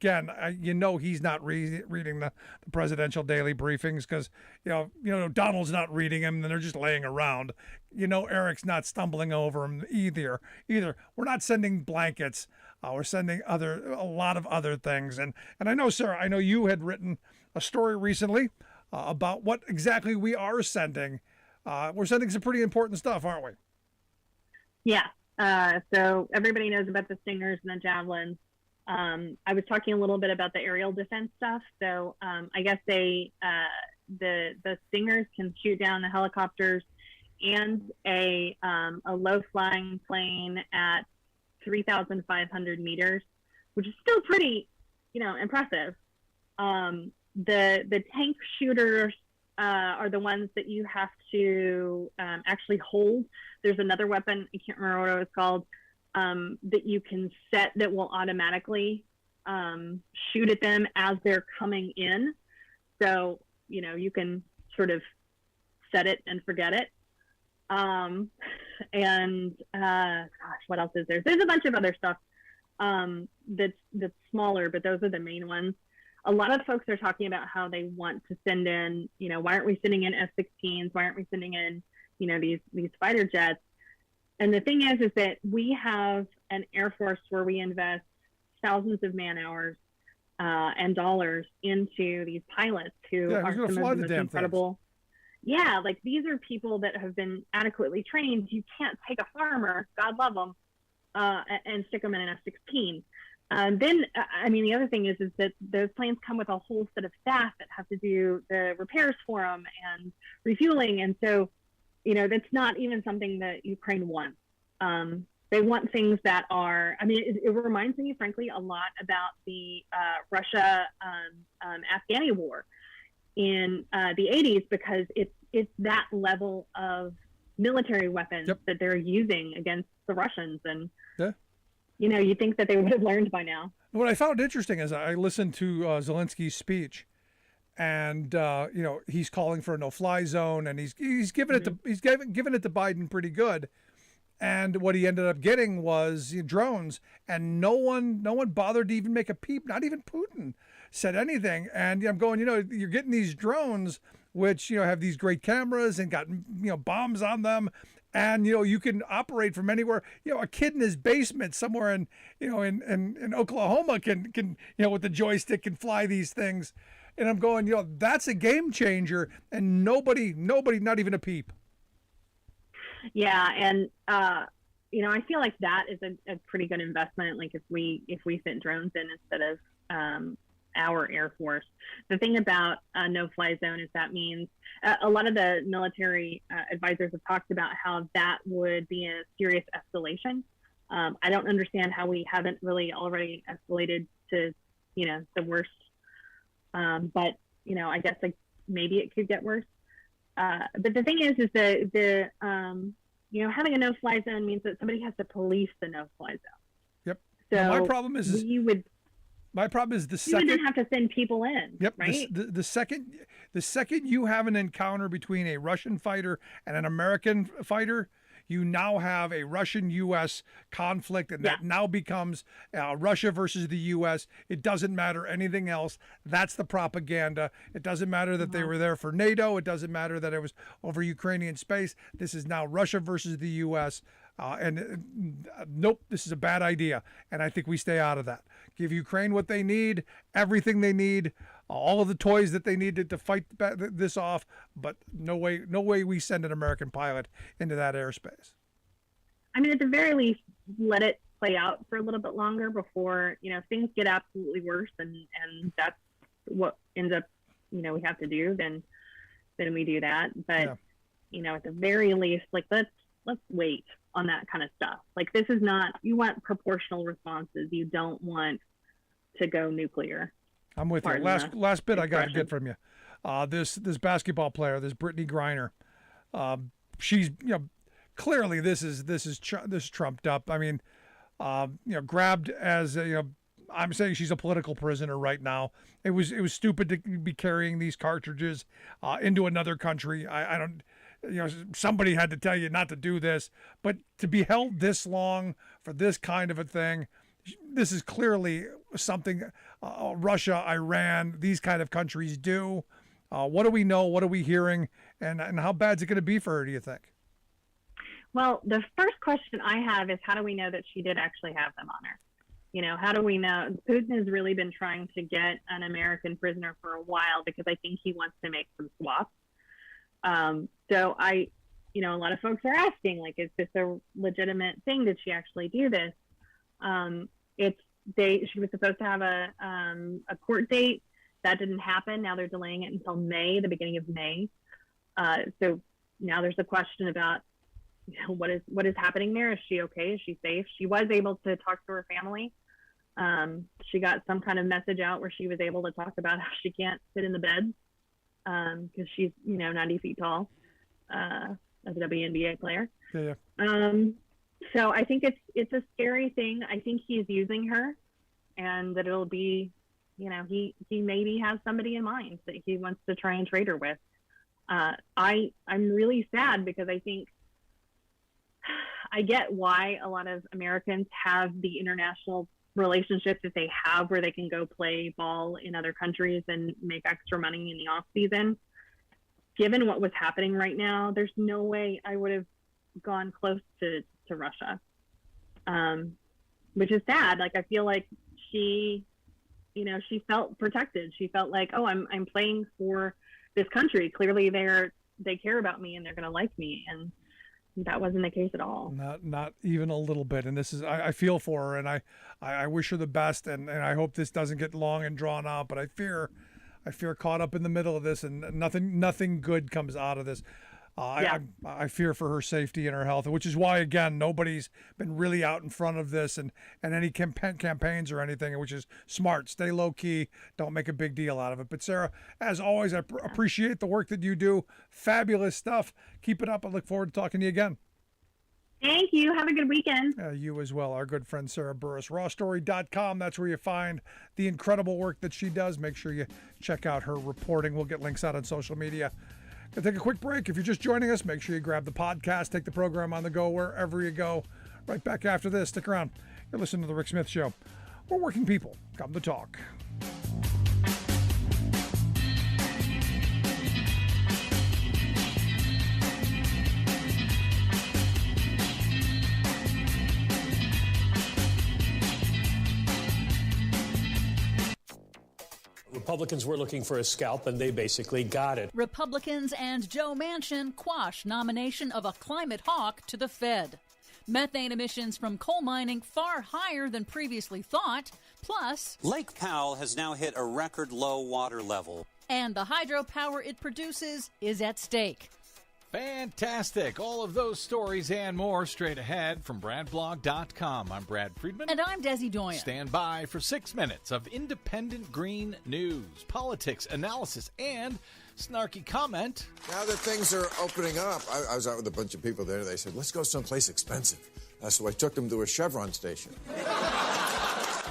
he's not reading the presidential daily briefings because, Donald's not reading them, and they're just laying around. Eric's not stumbling over them either. We're not sending blankets. We're sending a lot of other things. And I know, Sarah, you had written a story recently about what exactly we are sending. We're sending some pretty important stuff, aren't we? Yeah. So everybody knows about the Stingers and the Javelins. I was talking a little bit about the aerial defense stuff. So I guess the Stingers can shoot down the helicopters and a low-flying plane at 3,500 meters, which is still pretty, impressive. The tank shooters are the ones that you have to actually hold. There's another weapon, I can't remember what it was called, that you can set that will automatically shoot at them as they're coming in. So, you can sort of set it and forget it. What else is there? There's a bunch of other stuff that's smaller, but those are the main ones. A lot of folks are talking about how they want to send in, why aren't we sending in F-16s? Why aren't we sending in, these fighter jets? And the thing is that we have an Air Force where we invest thousands of man hours and dollars into these pilots who are some of the most incredible. Yeah, like these are people that have been adequately trained. You can't take a farmer, God love them, and stick them in an F-16. The other thing is that those planes come with a whole set of staff that have to do the repairs for them and refueling. And so, that's not even something that Ukraine wants. They want things that are, it reminds me, frankly, a lot about the Russia-Afghani war in the 80s, because it's that level of military weapons that they're using against the Russians. And you think that they would have learned by now. What I found interesting is I listened to Zelensky's speech, and he's calling for a no-fly zone, and he's given it to Biden pretty good. And what he ended up getting was drones, and no one bothered to even make a peep. Not even Putin said anything. And I'm going, you're getting these drones, which have these great cameras and got bombs on them. And you can operate from anywhere. A kid in his basement somewhere in Oklahoma can with the joystick can fly these things. And I'm going, that's a game changer. And nobody, not even a peep. Yeah, and I feel like that is a pretty good investment. Like if we sent drones in instead of our Air Force. The thing about a no-fly zone is that means a lot of the military advisors have talked about how that would be a serious escalation. I don't understand how we haven't really already escalated to, the worst. But, I guess maybe it could get worse. But the thing is that having a no-fly zone means that somebody has to police the no-fly zone. Yep. So now, my problem is the second you would have to send people in. Yep. Right. The second you have an encounter between a Russian fighter and an American fighter, you now have a Russian-U.S. conflict, and that now becomes Russia versus the U.S. It doesn't matter anything else. That's the propaganda. It doesn't matter that they were there for NATO. It doesn't matter that it was over Ukrainian space. This is now Russia versus the U.S. Nope, this is a bad idea, and I think we stay out of that. Give Ukraine what they need, everything they need, all of the toys that they needed to fight this off, but no way we send an American pilot into that airspace. I mean, at the very least, let it play out for a little bit longer before, if things get absolutely worse and that's what ends up, we have to do, then we do that. But, at the very least, like, let's wait on that kind of stuff. Like, this is not, you want proportional responses. You don't want to go nuclear. I'm with you. Last bit I got to get from you. This basketball player, this Brittany Griner, she's clearly this is trumped up. I mean, grabbed as I'm saying she's a political prisoner right now. It was stupid to be carrying these cartridges into another country. I don't. Somebody had to tell you not to do this, but to be held this long for this kind of a thing, this is clearly something Russia, Iran, these kind of countries do. What do we know? What are we hearing? And how bad is it going to be for her, do you think? Well, the first question I have is, how do we know that she did actually have them on her? How do we know? Putin has really been trying to get an American prisoner for a while because I think he wants to make some swaps. So a lot of folks are asking, like, is this a legitimate thing? Did she actually do this? She was supposed to have a court date. That didn't happen. Now they're delaying it until May, the beginning of May. So now there's a question about, what is happening there? Is she okay? Is she safe? She was able to talk to her family. She got some kind of message out where she was able to talk about how she can't sit in the bed because she's 90 feet tall as a WNBA player. Yeah. So I think it's a scary thing. I think he's using her, and that it'll be, he maybe has somebody in mind that he wants to try and trade her with. I'm really sad because I think I get why a lot of Americans have the international relationships that they have where they can go play ball in other countries and make extra money in the off season. Given what was happening right now, there's no way I would have gone close to Russia, which is sad. Like, I feel like she felt protected. She felt like, oh, I'm playing for this country. Clearly they care about me and they're going to like me. And that wasn't the case at all. Not even a little bit. And this is, I feel for her, and I wish her the best. And I hope this doesn't get long and drawn out, but I fear caught up in the middle of this and nothing good comes out of this. I fear for her safety and her health, which is why, again, nobody's been really out in front of this and any campaigns or anything, which is smart. Stay low key. Don't make a big deal out of it. But Sarah, as always, I appreciate the work that you do. Fabulous stuff. Keep it up. I look forward to talking to you again. Thank you. Have a good weekend. You as well. Our good friend Sarah Burris. RawStory.com. That's where you find the incredible work that she does. Make sure you check out her reporting. We'll get links out on social media. Gonna take a quick break. If you're just joining us, make sure you grab the podcast, take the program on the go wherever you go. Right back after this. Stick around. You're listening to The Rick Smith Show. We're working people. Come to talk. Republicans were looking for a scalp, and they basically got it. Republicans and Joe Manchin quash nomination of a climate hawk to the Fed. Methane emissions from coal mining far higher than previously thought. Plus, Lake Powell has now hit a record low water level. And the hydropower it produces is at stake. Fantastic. All of those stories and more straight ahead from BradBlog.com. I'm Brad Friedman. And I'm Desi Doyen. Stand by for 6 minutes of independent green news, politics, analysis, and snarky comment. Now that things are opening up, I was out with a bunch of people there. They said, let's go someplace expensive. So I took them to a Chevron station.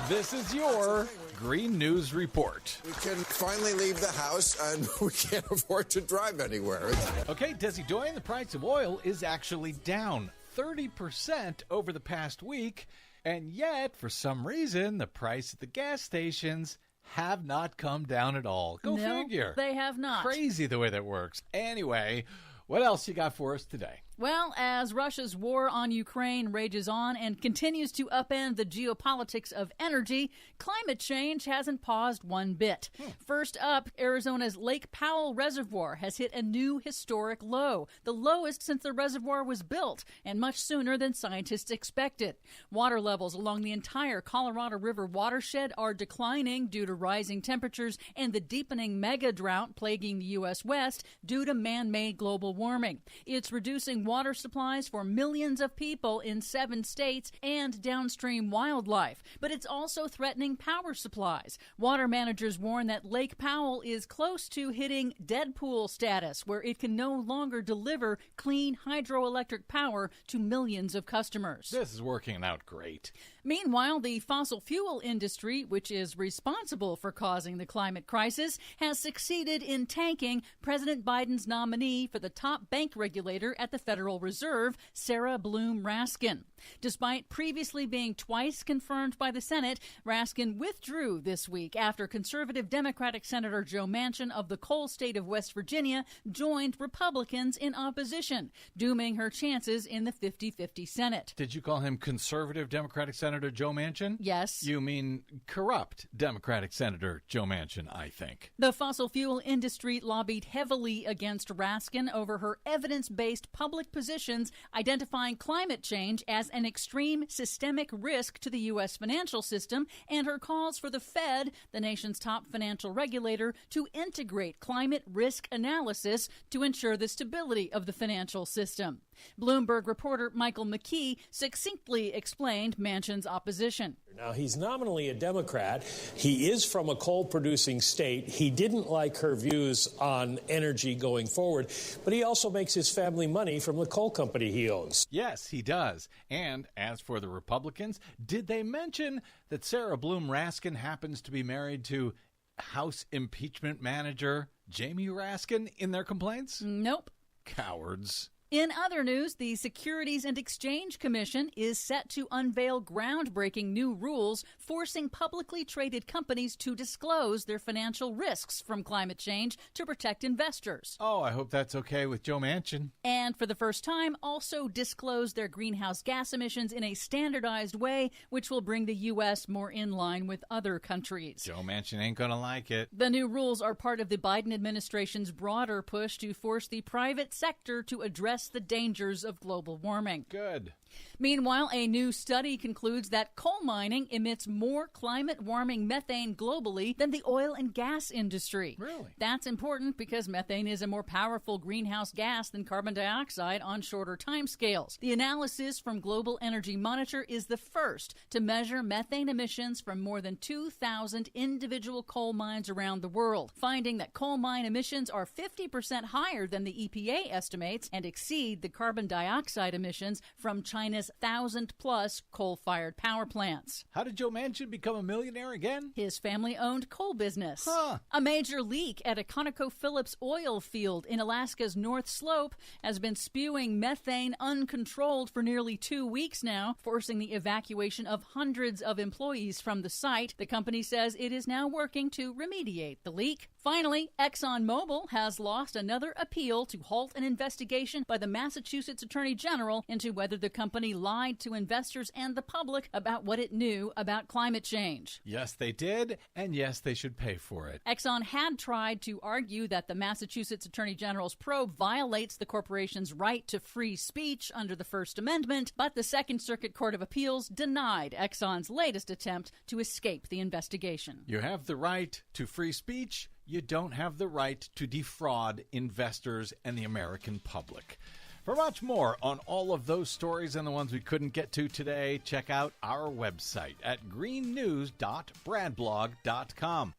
This is your Green News Report. We can finally leave the house, and we can't afford to drive anywhere. Okay, Desi Doyen, the price of oil is actually down 30% over the past week, and yet, for some reason, the price at the gas stations have not come down at all. Go figure. They have not. Crazy the way that works. Anyway, what else you got for us today? Well, as Russia's war on Ukraine rages on and continues to upend the geopolitics of energy, climate change hasn't paused one bit. First up, Arizona's Lake Powell Reservoir has hit a new historic low, the lowest since the reservoir was built, and much sooner than scientists expected. Water levels along the entire Colorado River watershed are declining due to rising temperatures and the deepening mega drought plaguing the U.S. West due to man-made global warming. It's reducing water supplies for millions of people in 7 states and downstream wildlife, but it's also threatening power supplies. Water managers warn that Lake Powell is close to hitting Deadpool status, where it can no longer deliver clean hydroelectric power to millions of customers. This is working out great. Meanwhile, the fossil fuel industry, which is responsible for causing the climate crisis, has succeeded in tanking President Biden's nominee for the top bank regulator at the Federal Reserve, Sarah Bloom Raskin. Despite previously being twice confirmed by the Senate, Raskin withdrew this week after conservative Democratic Senator Joe Manchin of the coal state of West Virginia joined Republicans in opposition, dooming her chances in the 50-50 Senate. Did you call him conservative Democratic Senator Joe Manchin? Yes. You mean corrupt Democratic Senator Joe Manchin, I think. The fossil fuel industry lobbied heavily against Raskin over her evidence-based public positions identifying climate change as an extreme systemic risk to the U.S. financial system and her calls for the Fed, the nation's top financial regulator, to integrate climate risk analysis to ensure the stability of the financial system. Bloomberg reporter Michael McKee succinctly explained Manchin's opposition. Now, he's nominally a Democrat. He is from a coal-producing state. He didn't like her views on energy going forward, but he also makes his family money from the coal company he owns. Yes, he does. And as for the Republicans, did they mention that Sarah Bloom Raskin happens to be married to House impeachment manager Jamie Raskin in their complaints? Nope. Cowards. In other news, the Securities and Exchange Commission is set to unveil groundbreaking new rules forcing publicly traded companies to disclose their financial risks from climate change to protect investors. Oh, I hope that's okay with Joe Manchin. And for the first time, also disclose their greenhouse gas emissions in a standardized way, which will bring the U.S. more in line with other countries. Joe Manchin ain't gonna like it. The new rules are part of the Biden administration's broader push to force the private sector to address the dangers of global warming. Good. Meanwhile, a new study concludes that coal mining emits more climate-warming methane globally than the oil and gas industry. Really? That's important because methane is a more powerful greenhouse gas than carbon dioxide on shorter timescales. The analysis from Global Energy Monitor is the first to measure methane emissions from more than 2,000 individual coal mines around the world, finding that coal mine emissions are 50% higher than the EPA estimates and exceed the carbon dioxide emissions from China's 1,000-plus coal-fired power plants. How did Joe Manchin become a millionaire again? His family-owned coal business. Huh. A major leak at a ConocoPhillips oil field in Alaska's North Slope has been spewing methane uncontrolled for nearly 2 weeks now, forcing the evacuation of hundreds of employees from the site. The company says it is now working to remediate the leak. Finally, ExxonMobil has lost another appeal to halt an investigation by the Massachusetts Attorney General into whether the company lied to investors and the public about what it knew about climate change. Yes, they did, and yes, they should pay for it. Exxon had tried to argue that the Massachusetts Attorney General's probe violates the corporation's right to free speech under the First Amendment, but the Second Circuit Court of Appeals denied Exxon's latest attempt to escape the investigation. You have the right to free speech. You don't have the right to defraud investors and the American public. For much more on all of those stories and the ones we couldn't get to today, check out our website at greennews.bradblog.com.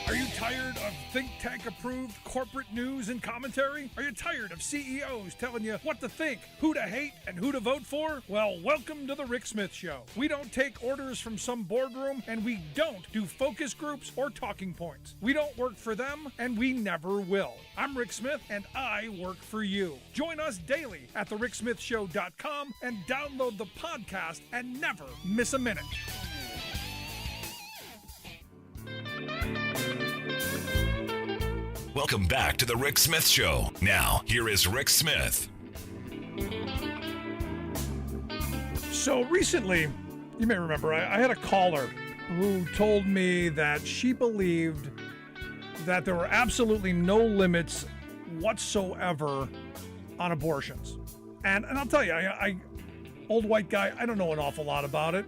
Are you tired of think tank approved corporate news and commentary? Are you tired of CEOs telling you what to think, who to hate, and who to vote for? Well, welcome to the Rick Smith Show. We don't take orders from some boardroom, and we don't do focus groups or talking points. We don't work for them, and we never will. I'm Rick Smith, and I work for you. Join us daily at thericksmithshow.com and download the podcast and never miss a minute. Welcome back to the Rick Smith Show. Now, here is Rick Smith. So recently, you may remember, I had a caller who told me that she believed that there were absolutely no limits whatsoever on abortions. And I'll tell you, I old white guy, I don't know an awful lot about it.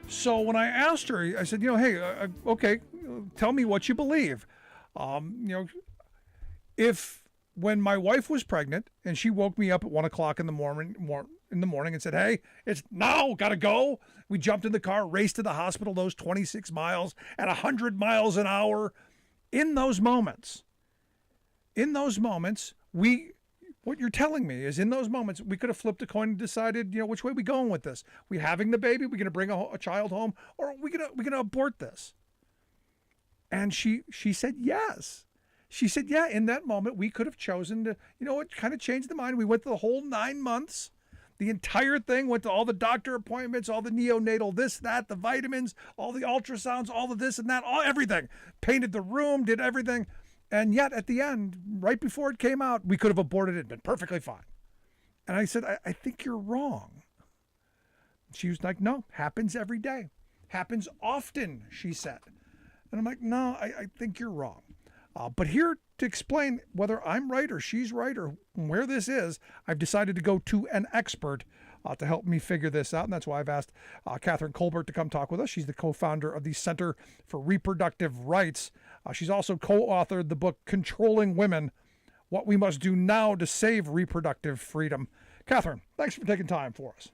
So when I asked her, I said, hey, okay, tell me what you believe. If when my wife was pregnant and she woke me up at 1 o'clock in the morning and said, hey, it's now, gotta go. We jumped in the car, raced to the hospital, those 26 miles at 100 miles an hour. In those moments, what you're telling me is in those moments, we could have flipped a coin and decided, which way we going with this? We having the baby? We going to bring a child home? Or are we going to abort this? And she said yes. She said, yeah, in that moment, we could have chosen to, it kind of changed the mind. We went the whole 9 months, the entire thing, went to all the doctor appointments, all the neonatal this, that, the vitamins, all the ultrasounds, all of this and that, everything. Painted the room, did everything. And yet at the end, right before it came out, we could have aborted it and been perfectly fine. And I said, I think you're wrong. She was like, no, happens every day. Happens often, she said. And I'm like, no, I think you're wrong. But here to explain whether I'm right or she's right or where this is, I've decided to go to an expert to help me figure this out. And that's why I've asked Kathryn Kolbert to come talk with us. She's the co-founder of the Center for Reproductive Rights. She's also co-authored the book Controlling Women, What We Must Do Now to Save Reproductive Freedom. Kathryn, thanks for taking time for us.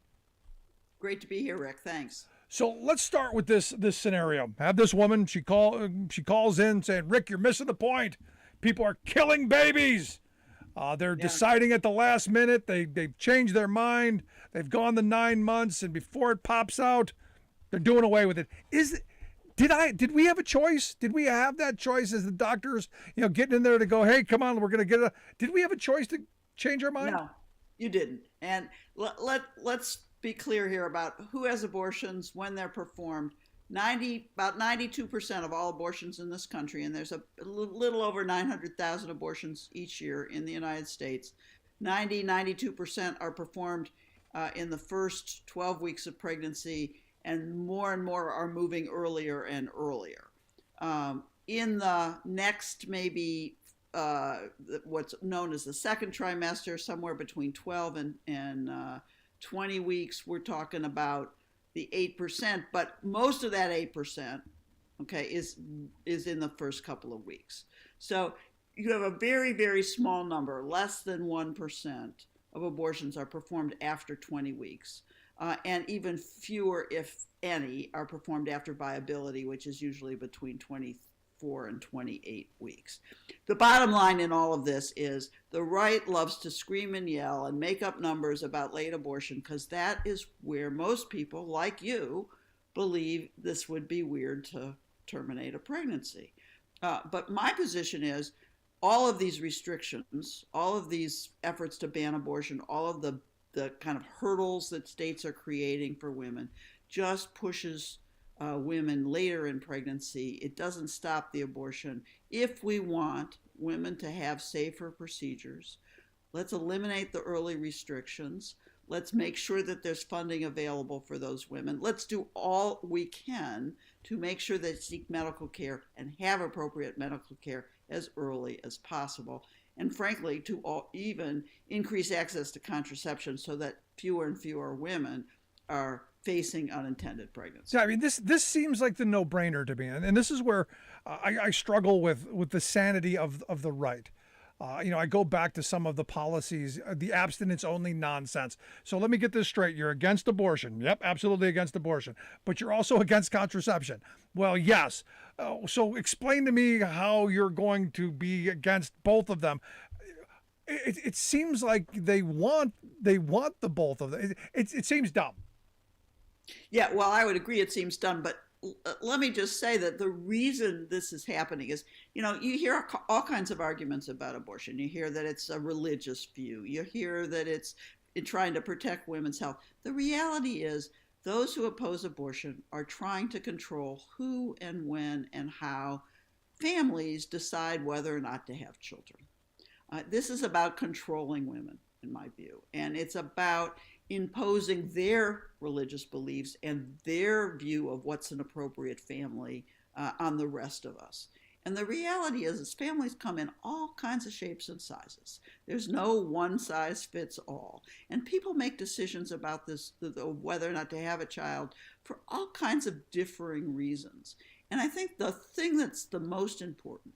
Great to be here, Rick. Thanks. So let's start with this scenario. Have this woman, she calls in saying, Rick, you're missing the point. People are killing babies. They're deciding at the last minute. They've changed their mind. They've gone the 9 months, and before it pops out, they're doing away with it. Did we have a choice? Did we have that choice as the doctors, getting in there to go, hey, come on, we're going to get it. Did we have a choice to change our mind? No, you didn't. And let's be clear here about who has abortions, when they're performed. About 92% of all abortions in this country, and there's a little over 900,000 abortions each year in the United States. 92% are performed in the first 12 weeks of pregnancy, and more are moving earlier and earlier. In the next maybe what's known as the second trimester, somewhere between 12 and 20 weeks, we're talking about the 8%, but most of that 8%, okay, is in the first couple of weeks. So you have a very, very small number, less than 1% of abortions are performed after 20 weeks. And even fewer, if any, are performed after viability, which is usually between 24 and 28 weeks. The bottom line in all of this is the right loves to scream and yell and make up numbers about late abortion because that is where most people, like you, believe this would be weird to terminate a pregnancy. But my position is all of these restrictions, all of these efforts to ban abortion, all of the kind of hurdles that states are creating for women just pushes women later in pregnancy. It doesn't stop the abortion. If we want women to have safer procedures, let's eliminate the early restrictions. Let's make sure that there's funding available for those women. Let's do all we can to make sure they seek medical care and have appropriate medical care as early as possible. And frankly, to even increase access to contraception so that fewer and fewer women are facing unintended pregnancy. Yeah, I mean, this seems like the no-brainer to me, and this is where I struggle with the sanity of the right. I go back to some of the policies, the abstinence-only nonsense. So let me get this straight. You're against abortion. Yep, absolutely against abortion. But you're also against contraception. Well, yes. So explain to me how you're going to be against both of them. It seems like they want the both of them. It seems dumb. Yeah, well, I would agree it seems dumb, but let me just say that the reason this is happening is, you hear all kinds of arguments about abortion. You hear that it's a religious view. You hear that it's trying to protect women's health. The reality is those who oppose abortion are trying to control who and when and how families decide whether or not to have children. This is about controlling women, in my view, and it's about imposing their religious beliefs and their view of what's an appropriate family on the rest of us. And the reality is families come in all kinds of shapes and sizes. There's no one size fits all. And people make decisions about this, whether or not to have a child, for all kinds of differing reasons. And I think the thing that's the most important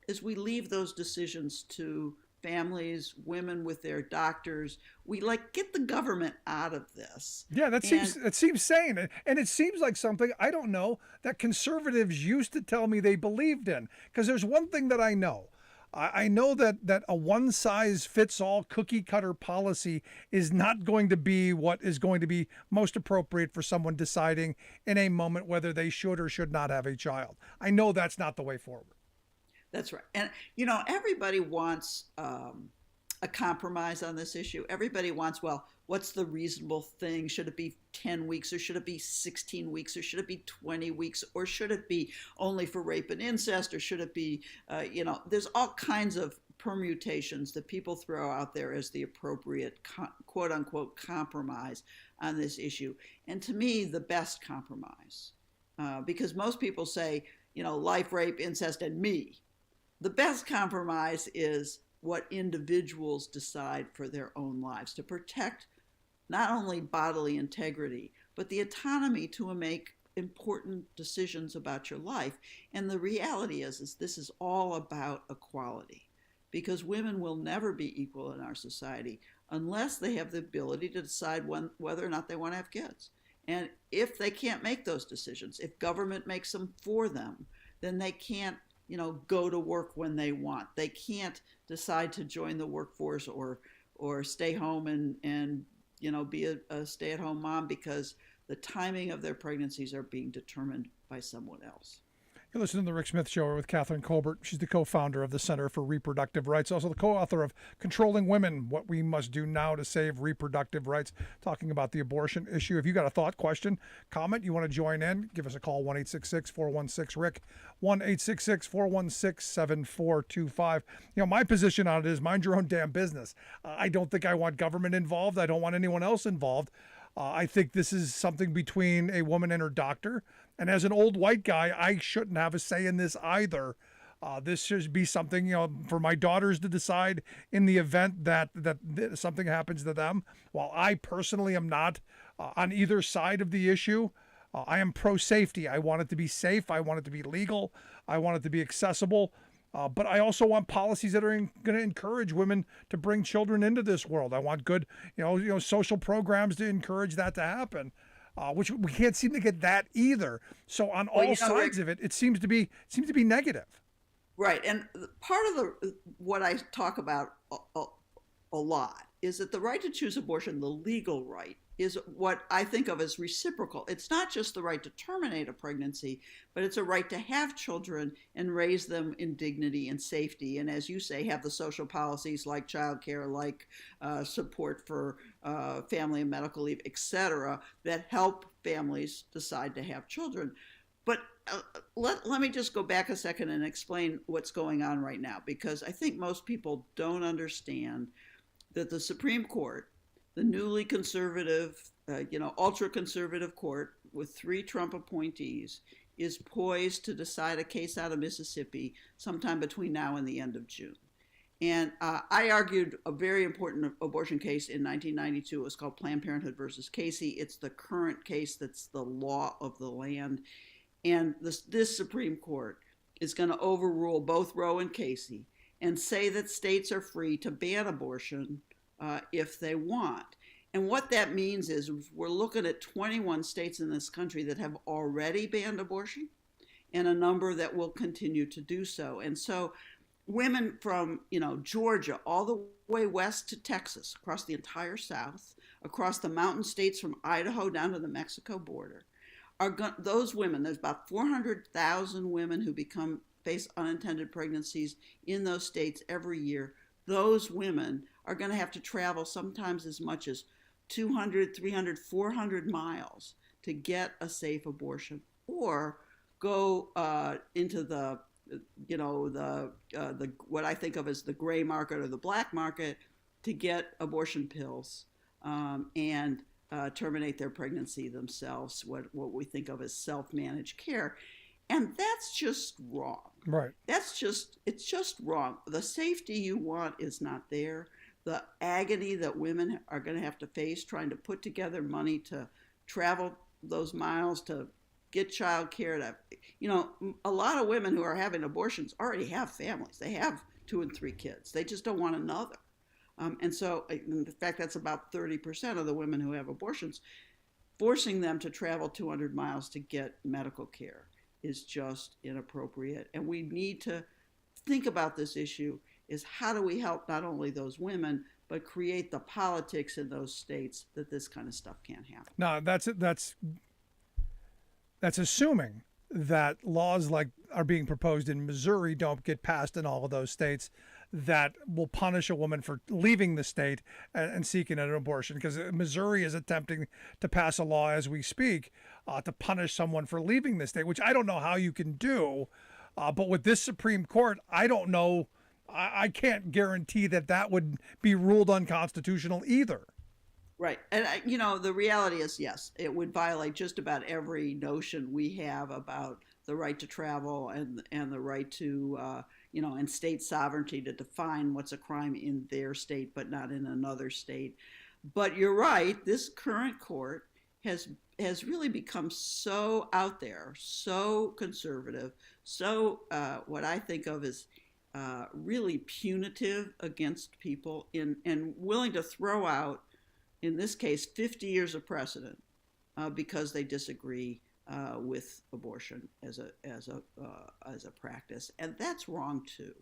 is we leave those decisions to families, women with their doctors. We get the government out of this. Yeah, that seems sane. And it seems like something, I don't know, that conservatives used to tell me they believed in. Because there's one thing that I know. I know that a one-size-fits-all cookie-cutter policy is not going to be what is going to be most appropriate for someone deciding in a moment whether they should or should not have a child. I know that's not the way forward. That's right. And, everybody wants a compromise on this issue. Everybody wants, what's the reasonable thing? Should it be 10 weeks or should it be 16 weeks or should it be 20 weeks or should it be only for rape and incest or should it be, there's all kinds of permutations that people throw out there as the appropriate quote unquote compromise on this issue. And to me, the best compromise, because most people say, life, rape, incest, and me. The best compromise is what individuals decide for their own lives to protect not only bodily integrity, but the autonomy to make important decisions about your life. And the reality is this is all about equality, because women will never be equal in our society unless they have the ability to decide whether or not they want to have kids. And if they can't make those decisions, if government makes them for them, then they can't go to work when they want. They can't decide to join the workforce or stay home and be a stay-at-home mom because the timing of their pregnancies are being determined by someone else. You're listening to The Rick Smith Show with Kathryn Kolbert. She's the co-founder of the Center for Reproductive Rights, also the co-author of Controlling Women, What We Must Do Now to Save Reproductive Rights, talking about the abortion issue. If you got a thought, question, comment, you want to join in, give us a call, 1-866-416-RICK, 1-866-416-7425. My position on it is mind your own damn business. I don't think I want government involved. I don't want anyone else involved. I think this is something between a woman and her doctor. And as an old white guy, I shouldn't have a say in this either. This should be something, for my daughters to decide in the event that something happens to them. While I personally am not on either side of the issue, I am pro-safety. I want it to be safe. I want it to be legal. I want it to be accessible. But I also want policies that are going to encourage women to bring children into this world. I want good, social programs to encourage that to happen, which we can't seem to get that either. So on all sides of it, it seems to be negative. Right, and part of what I talk about a lot is that the right to choose abortion, the legal right, is what I think of as reciprocal. It's not just the right to terminate a pregnancy, but it's a right to have children and raise them in dignity and safety. And as you say, have the social policies like childcare, like support for family and medical leave, et cetera, that help families decide to have children. But let me just go back a second and explain what's going on right now, because I think most people don't understand that the Supreme Court, the newly conservative, ultra-conservative court with 3 Trump appointees, is poised to decide a case out of Mississippi sometime between now and the end of June. And I argued a very important abortion case in 1992. It was called Planned Parenthood versus Casey. It's the current case that's the law of the land. And this Supreme Court is going to overrule both Roe and Casey and say that states are free to ban abortion if they want. And what that means is we're looking at 21 states in this country that have already banned abortion and a number that will continue to do so. And so women from, Georgia all the way west to Texas, across the entire South, across the mountain states from Idaho down to the Mexico border, those women, there's about 400,000 women who face unintended pregnancies in those states every year. Those women are going to have to travel sometimes as much as 200, 300, 400 miles to get a safe abortion, or go into the what I think of as the gray market or the black market to get abortion pills and terminate their pregnancy themselves, what we think of as self-managed care. And that's just wrong. Right. It's just wrong. The safety you want is not there. The agony that women are going to have to face trying to put together money to travel those miles to get child care. A lot of women who are having abortions already have families. They have 2 and 3 kids. They just don't want another. And so, in fact, that's about 30% of the women who have abortions. Forcing them to travel 200 miles to get medical care is just inappropriate. And we need to think about this issue, is how do we help not only those women, but create the politics in those states that this kind of stuff can't happen. No, that's assuming that laws like are being proposed in Missouri don't get passed in all of those states that will punish a woman for leaving the state and seeking an abortion, because Missouri is attempting to pass a law as we speak to punish someone for leaving the state, which I don't know how you can do. But with this Supreme Court, I don't know. I can't guarantee that would be ruled unconstitutional either. Right. And, the reality is, yes, it would violate just about every notion we have about the right to travel and the right to, and state sovereignty to define what's a crime in their state, but not in another state. But you're right. This current court has really become so out there, so conservative, so what I think of as really punitive against people and willing to throw out, in this case, 50 years of precedent because they disagree with abortion as a practice, and that's wrong too.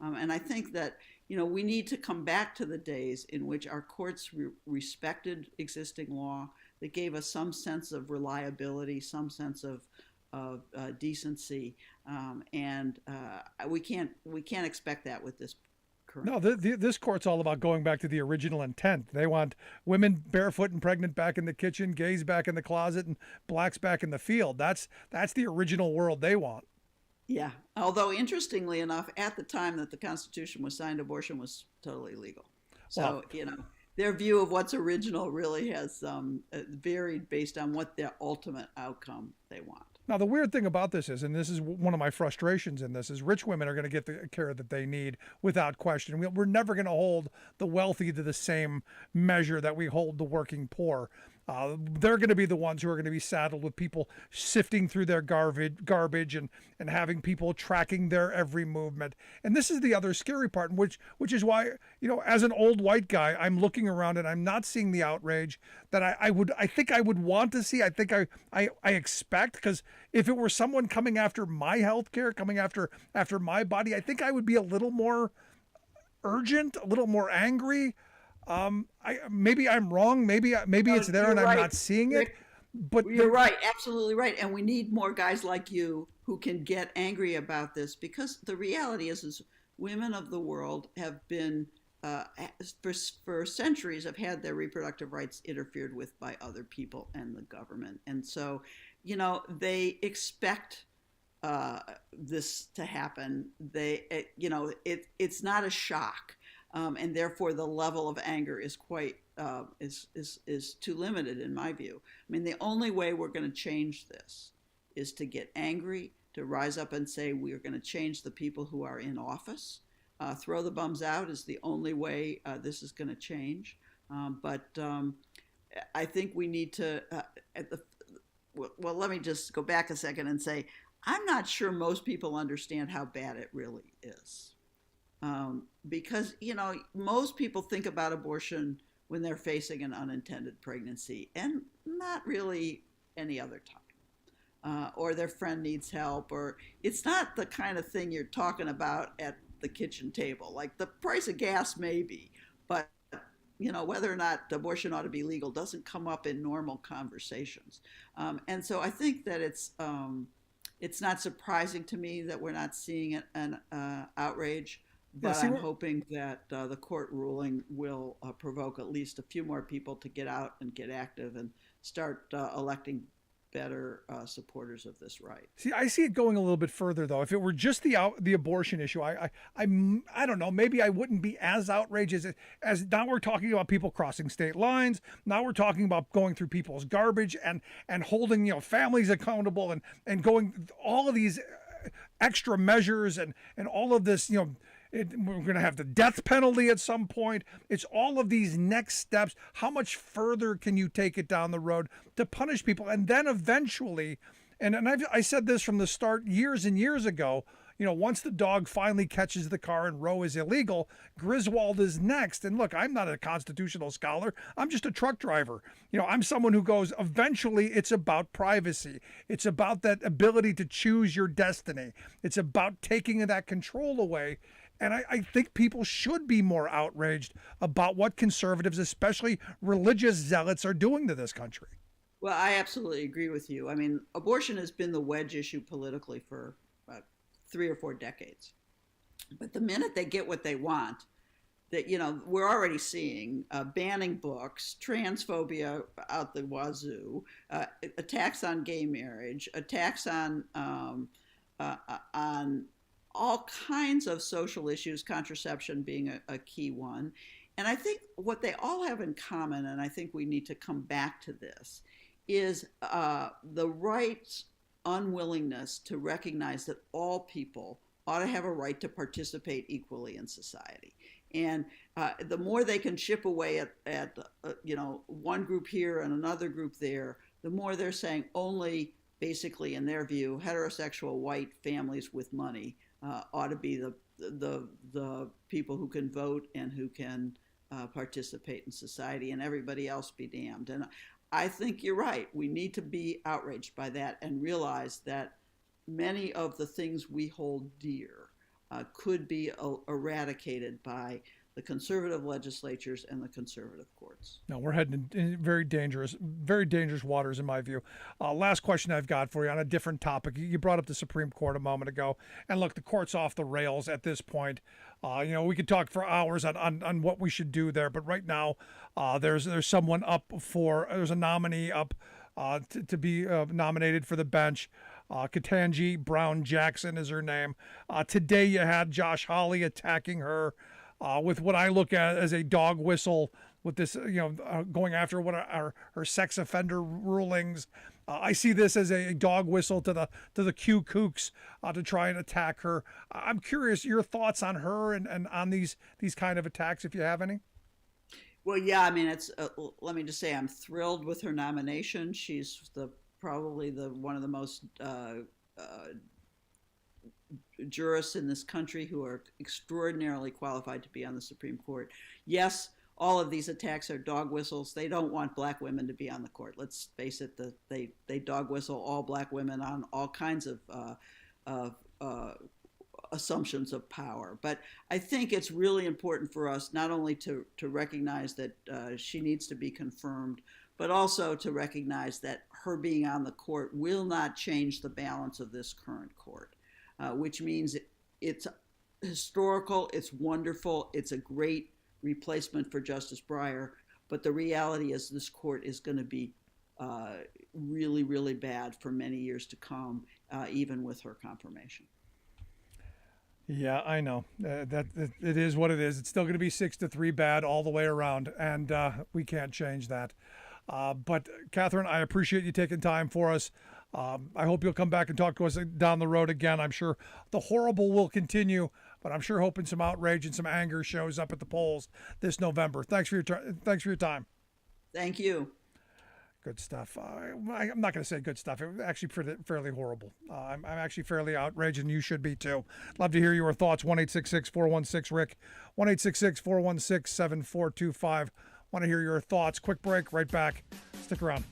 And I think that we need to come back to the days in which our courts respected existing law, that gave us some sense of reliability, some sense of decency, and we can't expect that with this. No, this court's all about going back to the original intent. They want women barefoot and pregnant back in the kitchen, gays back in the closet, and blacks back in the field. That's the original world they want. Yeah. Although, interestingly enough, at the time that the Constitution was signed, abortion was totally legal. So, their view of what's original really has varied based on what their ultimate outcome they want. Now, the weird thing about this is, and this is one of my frustrations in this, is rich women are going to get the care that they need without question. We're never going to hold the wealthy to the same measure that we hold the working poor. They're going to be the ones who are going to be saddled with people sifting through their garbage and having people tracking their every movement. And this is the other scary part, which is why, as an old white guy, I'm looking around and I'm not seeing the outrage that I think I would want to see. I think I expect, because if it were someone coming after my health care, coming after my body, I think I would be a little more urgent, a little more angry. Maybe I'm wrong. Maybe it's there and I'm not seeing it. But you're right, absolutely right. And we need more guys like you who can get angry about this, because the reality is women of the world have been for centuries have had their reproductive rights interfered with by other people and the government, and so they expect this to happen. It's not a shock. And therefore, the level of anger is quite is too limited, in my view. I mean, the only way we're going to change this is to get angry, to rise up and say we are going to change the people who are in office. Throw the bums out is the only way this is going to change. But I think we need to. Well, let me just go back a second and say I'm not sure most people understand how bad it really is. because, most people think about abortion when they're facing an unintended pregnancy and not really any other time. Or their friend needs help, or it's not the kind of thing you're talking about at the kitchen table. Like the price of gas, maybe, but whether or not abortion ought to be legal doesn't come up in normal conversations. And so I think that it's not surprising to me that we're not seeing an outrage, but I'm hoping that the court ruling will provoke at least a few more people to get out and get active and start electing better supporters of this right. See, I see it going a little bit further, though. If it were just the abortion issue, I don't know. Maybe I wouldn't be as outraged as now we're talking about people crossing state lines. Now we're talking about going through people's garbage and holding families accountable and going all of these extra measures and all of this. We're going to have the death penalty at some point. It's all of these next steps. How much further can you take it down the road to punish people? And then eventually, and I said this from the start years and years ago, once the dog finally catches the car and Roe is illegal, Griswold is next. And look, I'm not a constitutional scholar. I'm just a truck driver. I'm someone who goes, eventually it's about privacy. It's about that ability to choose your destiny. It's about taking that control away. And I think people should be more outraged about what conservatives, especially religious zealots, are doing to this country. Well, I absolutely agree with you. I mean, abortion has been the wedge issue politically for about 3 or 4 decades. But the minute they get what they want, that we're already seeing banning books, transphobia out the wazoo, attacks on gay marriage, attacks on all kinds of social issues, contraception being a key one. And I think what they all have in common, and I think we need to come back to this, is the right's unwillingness to recognize that all people ought to have a right to participate equally in society. And the more they can chip away at one group here and another group there, the more they're saying only, basically in their view, heterosexual white families with money ought to be the people who can vote and who can participate in society, and everybody else be damned. And I think you're right. We need to be outraged by that and realize that many of the things we hold dear could be eradicated by the conservative legislatures and the conservative courts. No, we're heading in very dangerous waters, in my view. Last question I've got for you on a different topic. You brought up the Supreme Court a moment ago, and look, the court's off the rails at this point. We could talk for hours on what we should do there, but right now, there's someone there's a nominee up to be nominated for the bench. Ketanji Brown Jackson is her name. Today you had Josh Hawley attacking her with what I look at as a dog whistle, with this, going after what are her sex offender rulings. I see this as a dog whistle to the Q kooks to try and attack her. I'm curious your thoughts on her and on these kind of attacks, if you have any. Well, yeah, I mean, it's let me just say I'm thrilled with her nomination. She's probably one of the most jurists in this country who are extraordinarily qualified to be on the Supreme Court. Yes, all of these attacks are dog whistles. They don't want black women to be on the court. Let's face it, they dog whistle all black women on all kinds of assumptions of power. But I think it's really important for us not only to recognize that she needs to be confirmed, but also to recognize that her being on the court will not change the balance of this current court, which means it's historical, it's wonderful, it's a great replacement for Justice Breyer. But the reality is this court is going to be really, really bad for many years to come, even with her confirmation. Yeah, I know that it is what it is. It's still going to be 6-3 bad all the way around, and we can't change that. But Kathryn, I appreciate you taking time for us. I hope you'll come back and talk to us down the road again. I'm sure the horrible will continue, but I'm sure hoping some outrage and some anger shows up at the polls this November. Thanks for your time. Thank you. Good stuff. I'm not going to say good stuff. It was actually fairly horrible. I'm actually fairly outraged, and you should be too. Love to hear your thoughts. 1-866-416-RICK, 1-866-416-7425. Want to hear your thoughts. Quick break, right back. Stick around.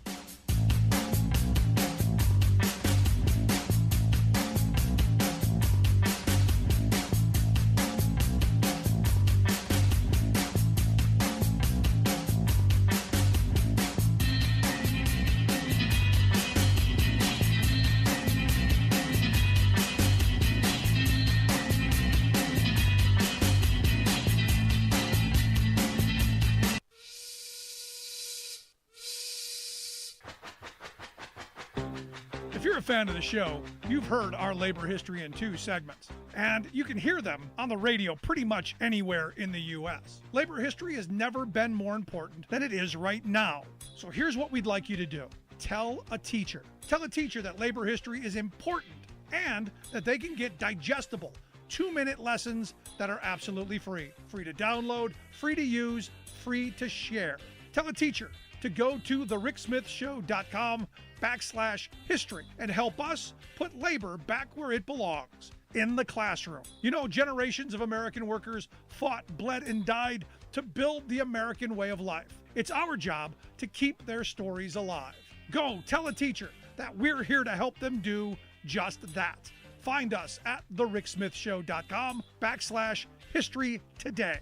If you're a fan of the show, you've heard our labor history in 2 segments, and you can hear them on the radio pretty much anywhere in the U.S. Labor history has never been more important than it is right now. So here's what we'd like you to do. Tell a teacher. Tell a teacher that labor history is important and that they can get digestible 2-minute lessons that are absolutely free. Free to download, free to use, free to share. Tell a teacher to go to thericksmithshow.com/history and help us put labor back where it belongs, in the classroom. You know, generations of American workers fought, bled, and died to build the American way of life. It's our job to keep their stories alive. Go tell a teacher that we're here to help them do just that. Find us at thericksmithshow.com/history today.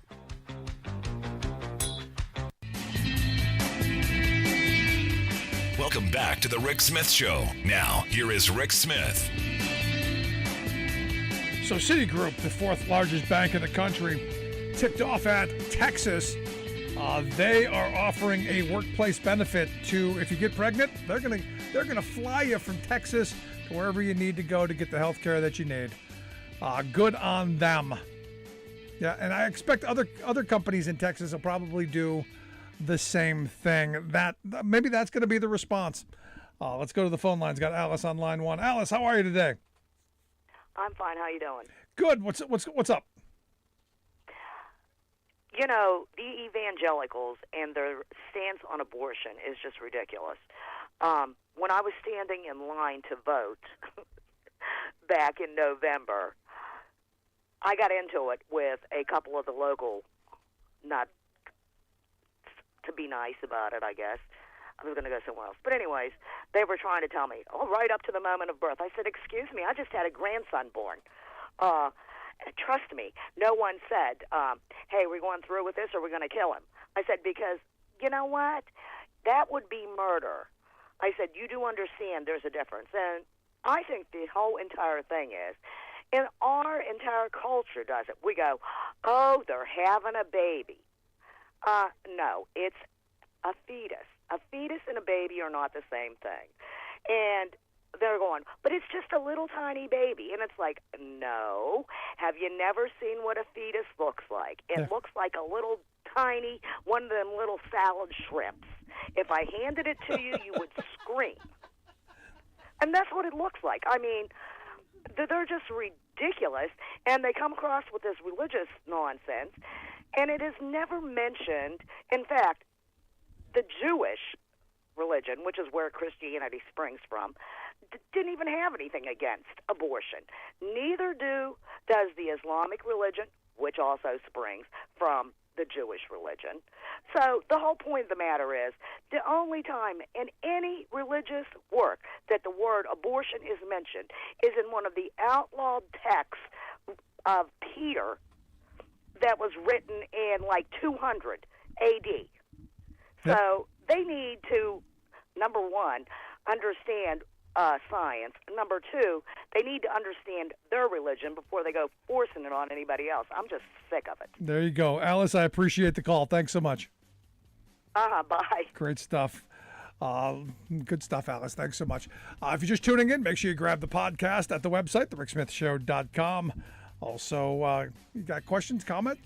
Welcome back to the Rick Smith Show. Now, here is Rick Smith. So Citigroup, the 4th largest bank in the country, tipped off at Texas. They are offering a workplace benefit to, if you get pregnant, they're gonna fly you from Texas to wherever you need to go to get the health care that you need. Good on them. Yeah, and I expect other companies in Texas will probably do the same thing. Maybe that's going to be the response. Let's go to the phone lines. Got Alice on line 1. Alice, how are you today? I'm fine. How you doing? Good. What's up? You know, the evangelicals and their stance on abortion is just ridiculous. When I was standing in line to vote back in November, I got into it with a couple of the local, not to be nice about it, I guess. I was going to go somewhere else. But anyways, they were trying to tell me, right up to the moment of birth. I said, excuse me, I just had a grandson born. Trust me, no one said, hey, we're going through with this or we're going to kill him. I said, because, you know what? That would be murder. I said, you do understand there's a difference. And I think the whole entire thing is, in our entire culture does it. We go, oh, they're having a baby. No, it's a fetus. A fetus and a baby are not the same thing. And they're going, but it's just a little tiny baby. And it's like, no. Have you never seen what a fetus looks like? It looks like a little tiny, one of them little salad shrimps. If I handed it to you, you would scream. And that's what it looks like. I mean, they're just ridiculous. And they come across with this religious nonsense. And it is never mentioned. In fact, the Jewish religion, which is where Christianity springs from, didn't even have anything against abortion. Neither does the Islamic religion, which also springs from the Jewish religion. So the whole point of the matter is, the only time in any religious work that the word abortion is mentioned is in one of the outlawed texts of Peter that was written in like 200 A.D. So they need to, number one, understand science. Number two, they need to understand their religion before they go forcing it on anybody else. I'm just sick of it. There you go. Alice, I appreciate the call. Thanks so much. Bye. Great stuff. Good stuff, Alice. Thanks so much. If you're just tuning in, make sure you grab the podcast at the website, thericksmithshow.com. Also, you got questions, comment?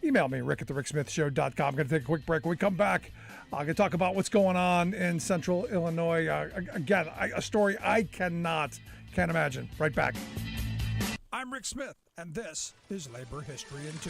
Email me, rick@thericksmithshow.com. I'm going to take a quick break. When we come back, I'm going to talk about what's going on in central Illinois. Again, a story I can't imagine. Right back. I'm Rick Smith, and this is Labor History in 2.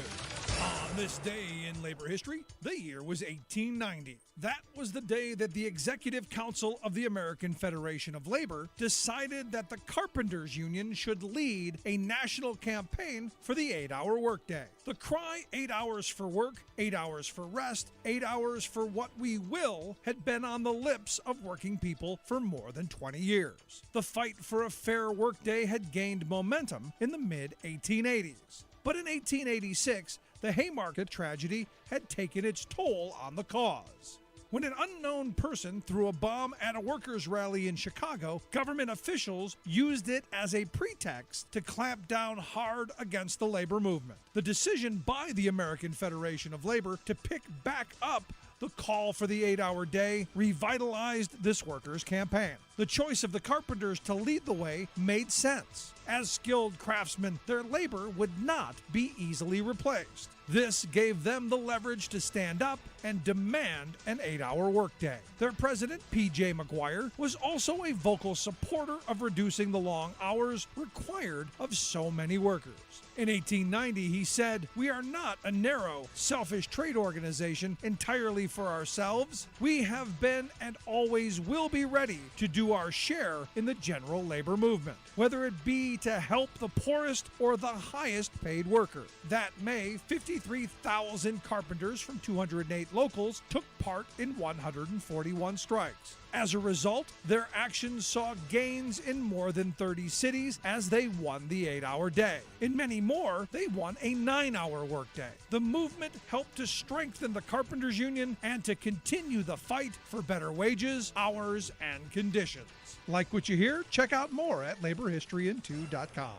On this day in labor history, the year was 1890. That was the day that the Executive Council of the American Federation of Labor decided that the Carpenters Union should lead a national campaign for the 8-hour workday. The cry, 8 hours for work, 8 hours for rest, 8 hours for what we will, had been on the lips of working people for more than 20 years. The fight for a fair workday had gained momentum in the mid-1880s. But in 1886, the Haymarket tragedy had taken its toll on the cause. When an unknown person threw a bomb at a workers' rally in Chicago, government officials used it as a pretext to clamp down hard against the labor movement. The decision by the American Federation of Labor to pick back up the call for the 8-hour day revitalized this workers' campaign. The choice of the carpenters to lead the way made sense. As skilled craftsmen, their labor would not be easily replaced. This gave them the leverage to stand up and demand an 8-hour workday. Their president, P.J. McGuire, was also a vocal supporter of reducing the long hours required of so many workers. In 1890, he said, "We are not a narrow, selfish trade organization entirely for ourselves. We have been and always will be ready to do our share in the general labor movement, whether it be to help the poorest or the highest paid worker." That May, 53,000 carpenters from 208 locals took part in 141 strikes. As a result, their actions saw gains in more than 30 cities as they won the 8-hour day. In many more, they won a 9-hour workday. The movement helped to strengthen the Carpenters Union and to continue the fight for better wages, hours, and conditions. Like what you hear? Check out more at laborhistoryin2.com.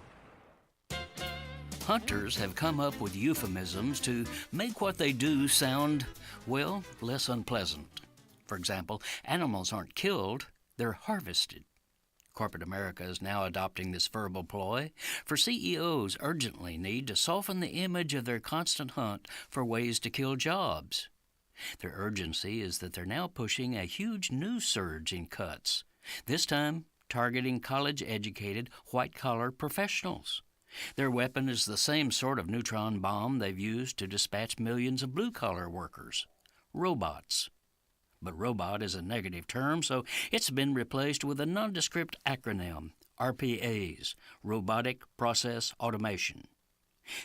Hunters have come up with euphemisms to make what they do sound, well, less unpleasant. For example, animals aren't killed, they're harvested. Corporate America is now adopting this verbal ploy, for CEOs urgently need to soften the image of their constant hunt for ways to kill jobs. Their urgency is that they're now pushing a huge new surge in cuts, this time targeting college-educated, white-collar professionals. Their weapon is the same sort of neutron bomb they've used to dispatch millions of blue-collar workers, robots. But robot is a negative term, so it's been replaced with a nondescript acronym, RPAs, Robotic Process Automation.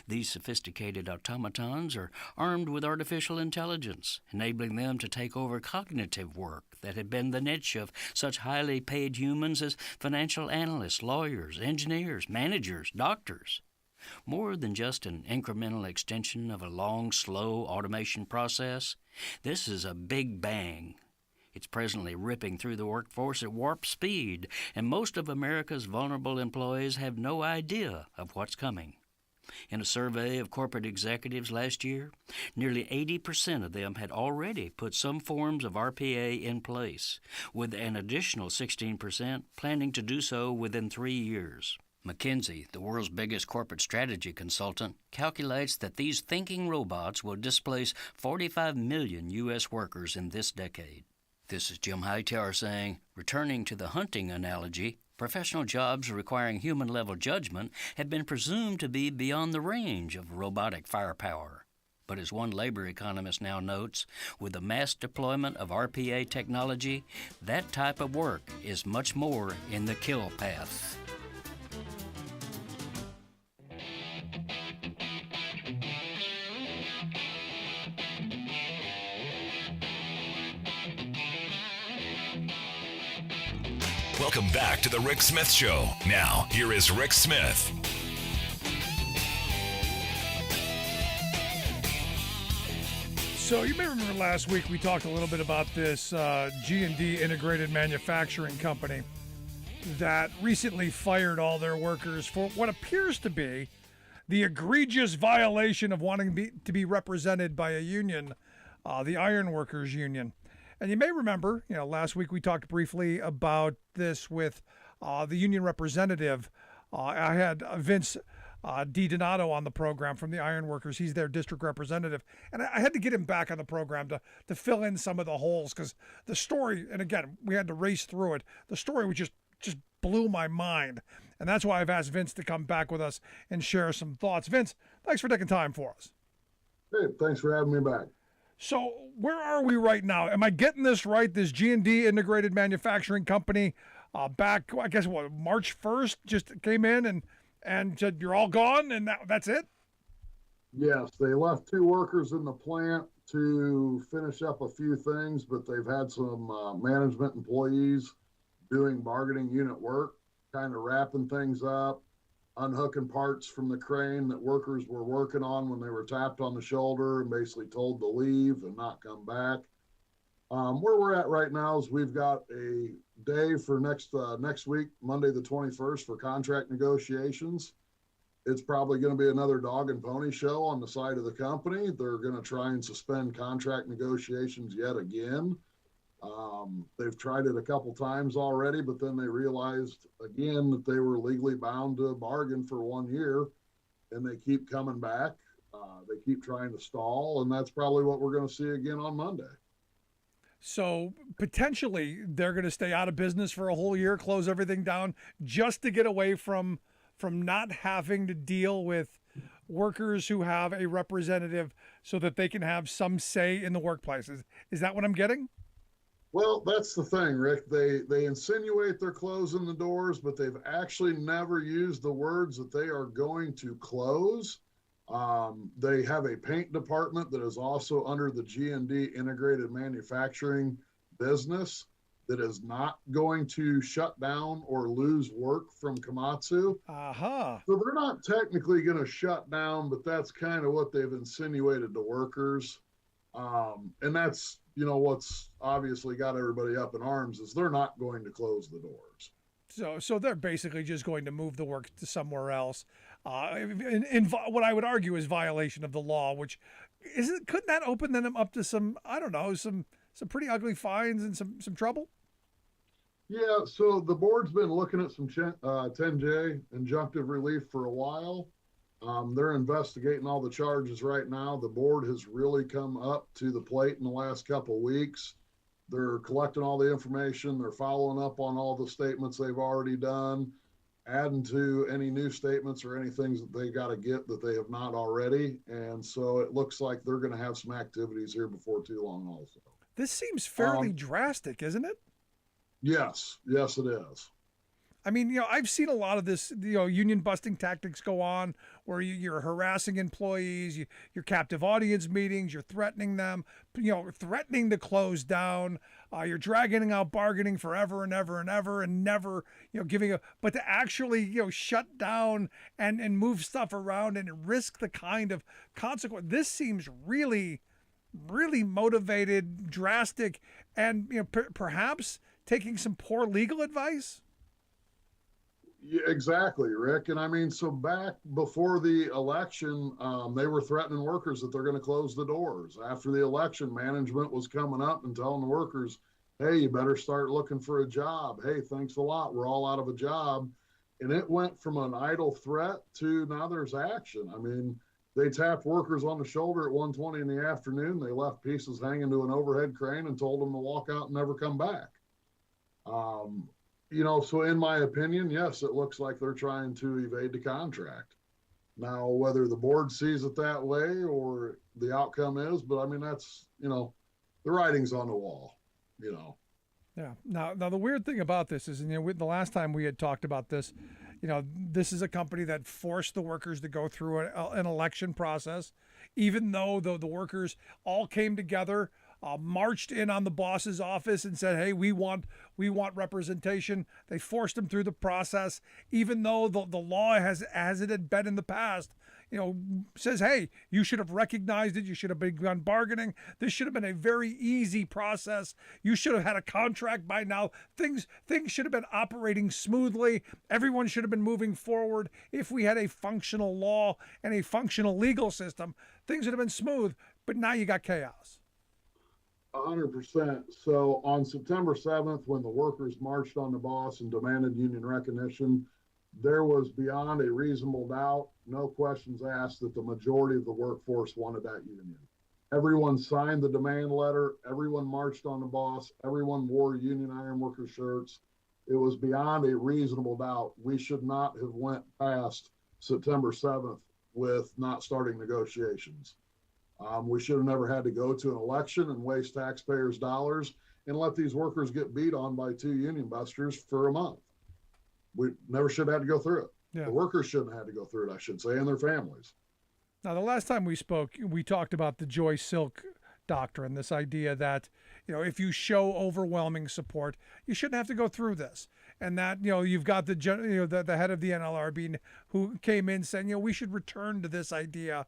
These sophisticated automatons are armed with artificial intelligence, enabling them to take over cognitive work that had been the niche of such highly paid humans as financial analysts, lawyers, engineers, managers, doctors. More than just an incremental extension of a long, slow automation process, this is a big bang. It's presently ripping through the workforce at warp speed, and most of America's vulnerable employees have no idea of what's coming. In a survey of corporate executives last year, nearly 80% of them had already put some forms of RPA in place, with an additional 16% planning to do so within 3 years. McKinsey, the world's biggest corporate strategy consultant, calculates that these thinking robots will displace 45 million U.S. workers in this decade. This is Jim Hightower saying, returning to the hunting analogy, professional jobs requiring human-level judgment have been presumed to be beyond the range of robotic firepower. But as one labor economist now notes, with the mass deployment of RPA technology, that type of work is much more in the kill path. Welcome back to the Rick Smith Show. Now, here is Rick Smith. So you may remember last week we talked a little bit about this G&D integrated manufacturing company that recently fired all their workers for what appears to be the egregious violation of wanting to be represented by a union, the Iron Workers Union. And you may remember, last week we talked briefly about this with the union representative. I had Vince DiDonato on the program from the Iron Workers. He's their district representative. And I had to get him back on the program to fill in some of the holes because the story, and again, we had to race through it. The story was just blew my mind. And that's why I've asked Vince to come back with us and share some thoughts. Vince, thanks for taking time for us. Hey, thanks for having me back. So where are we right now? Am I getting this right? This G&D Integrated Manufacturing Company back, I guess, what, March 1st just came in and said, you're all gone, and that's it? Yes, they left 2 workers in the plant to finish up a few things, but they've had some management employees doing bargaining unit work, kind of wrapping things up, unhooking parts from the crane that workers were working on when they were tapped on the shoulder and basically told to leave and not come back. Where we're at right now is we've got a day for next week, Monday the 21st, for contract negotiations. It's probably going to be another dog and pony show on the side of the company. They're going to try and suspend contract negotiations yet again. They've tried it a couple times already, but then they realized again that they were legally bound to bargain for 1 year, and they keep coming back. They keep trying to stall, and that's probably what we're going to see again on Monday. So potentially they're going to stay out of business for a whole year, close everything down just to get away from not having to deal with workers who have a representative so that they can have some say in the workplaces. Is that what I'm getting? Well, that's the thing, Rick. They insinuate they're closing the doors, but they've actually never used the words that they are going to close. They have a paint department that is also under the G&D Integrated Manufacturing business that is not going to shut down or lose work from Komatsu. Uh-huh. So they're not technically going to shut down, but that's kind of what they've insinuated to workers. And that's, what's obviously got everybody up in arms is they're not going to close the doors. So they're basically just going to move the work to somewhere else. In what I would argue is violation of the law, which couldn't that open them up to some pretty ugly fines and some trouble? Yeah, so the board's been looking at some 10J injunctive relief for a while. They're investigating all the charges right now. The board has really come up to the plate in the last couple of weeks. They're collecting all the information. They're following up on all the statements they've already done, adding to any new statements or any things that they got to get that they have not already. And so it looks like they're going to have some activities here before too long also. This seems fairly drastic, isn't it? Yes, it is. I mean, I've seen a lot of this, union busting tactics go on where you're harassing employees, your captive audience meetings, you're threatening them, threatening to close down, you're dragging out bargaining forever and ever and ever and never, but to actually, shut down and move stuff around and risk the kind of consequence. This seems really, really motivated, drastic, and, perhaps taking some poor legal advice. Yeah, exactly, Rick. And I mean, so back before the election, they were threatening workers that they're going to close the doors. After the election, management was coming up and telling the workers, hey, you better start looking for a job. Hey, thanks a lot. We're all out of a job. And it went from an idle threat to now there's action. I mean, they tapped workers on the shoulder at 1:20 in the afternoon. They left pieces hanging to an overhead crane and told them to walk out and never come back. So in my opinion, yes, it looks like they're trying to evade the contract. Now, whether the board sees it that way or the outcome is, but I mean, that's, the writing's on the wall, Yeah. Now the weird thing about this is, the last time we had talked about this, this is a company that forced the workers to go through an election process, even though the workers all came together, marched in on the boss's office and said, hey, we want representation. They forced them through the process, even though the law as it had been in the past, says, hey, you should have recognized it. You should have begun bargaining. This should have been a very easy process. You should have had a contract by now. Things should have been operating smoothly. Everyone should have been moving forward. If we had a functional law and a functional legal system, things would have been smooth, but now you got chaos. 100%. So on September 7th, when the workers marched on the boss and demanded union recognition, there was beyond a reasonable doubt, no questions asked, that the majority of the workforce wanted that union. Everyone signed the demand letter. Everyone marched on the boss. Everyone wore Union Iron Worker shirts. It was beyond a reasonable doubt. We should not have went past September 7th with not starting negotiations. We should have never had to go to an election and waste taxpayers' dollars and let these workers get beat on by 2 union busters for a month. We never should have had to go through it. Yeah. The workers shouldn't have had to go through it, I should say, and their families. Now, the last time we spoke, we talked about the Joy Silk doctrine, this idea that, if you show overwhelming support, you shouldn't have to go through this. And that, you've got the head of the NLRB who came in saying, we should return to this idea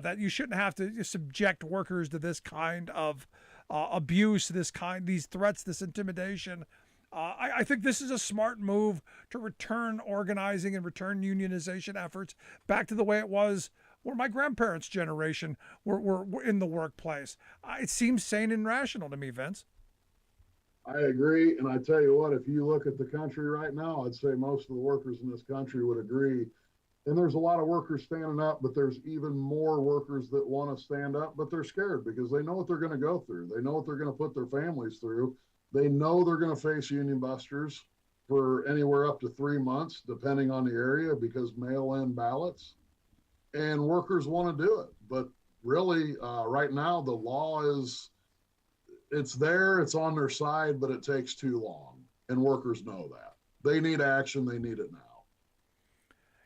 that you shouldn't have to subject workers to this kind of abuse, these threats, this intimidation. I think this is a smart move to return organizing and return unionization efforts back to the way it was where my grandparents' generation were in the workplace. It seems sane and rational to me, Vince. I agree. And I tell you what, if you look at the country right now, I'd say most of the workers in this country would agree. And there's a lot of workers standing up, but there's even more workers that want to stand up, but they're scared because they know what they're going to go through. They know what they're going to put their families through. They know they're going to face union busters for anywhere up to 3 months, depending on the area, because mail-in ballots. And workers want to do it. But really, right now, the law it's there, it's on their side, but it takes too long. And workers know that. They need action. They need it now.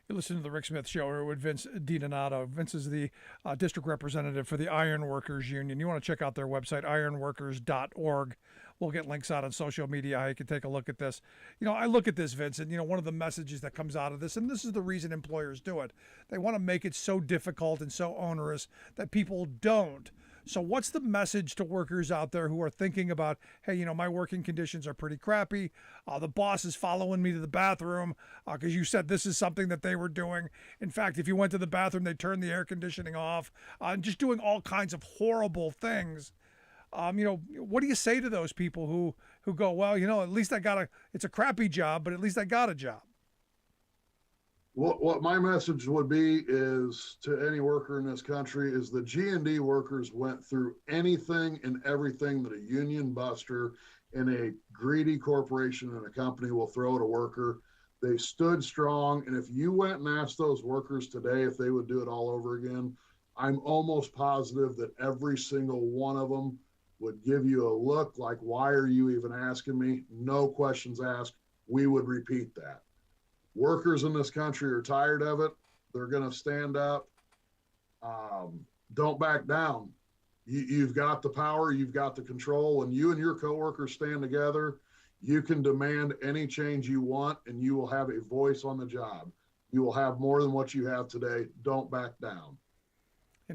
You listen to the Rick Smith Show with Vince DiDonato. Vince is the district representative for the Iron Workers Union. You want to check out their website, ironworkers.org. We'll get links out on social media how you can take a look at this. I look at this, Vince, and, one of the messages that comes out of this, and this is the reason employers do it, they want to make it so difficult and so onerous that people don't. So what's the message to workers out there who are thinking about, hey, my working conditions are pretty crappy. The boss is following me to the bathroom because you said this is something that they were doing. In fact, if you went to the bathroom, they turned the air conditioning off, just doing all kinds of horrible things. What do you say to those people who go, well, at least it's a crappy job, but at least I got a job? What my message would be is to any worker in this country is the G&D workers went through anything and everything that a union buster and a greedy corporation and a company will throw at a worker. They stood strong. And if you went and asked those workers today if they would do it all over again, I'm almost positive that every single one of them would give you a look like, why are you even asking me? No questions asked. We would repeat that. Workers in this country are tired of it. They're going to stand up. Don't back down. You've got the power. You've got the control. When you and your coworkers stand together, you can demand any change you want, and you will have a voice on the job. You will have more than what you have today. Don't back down.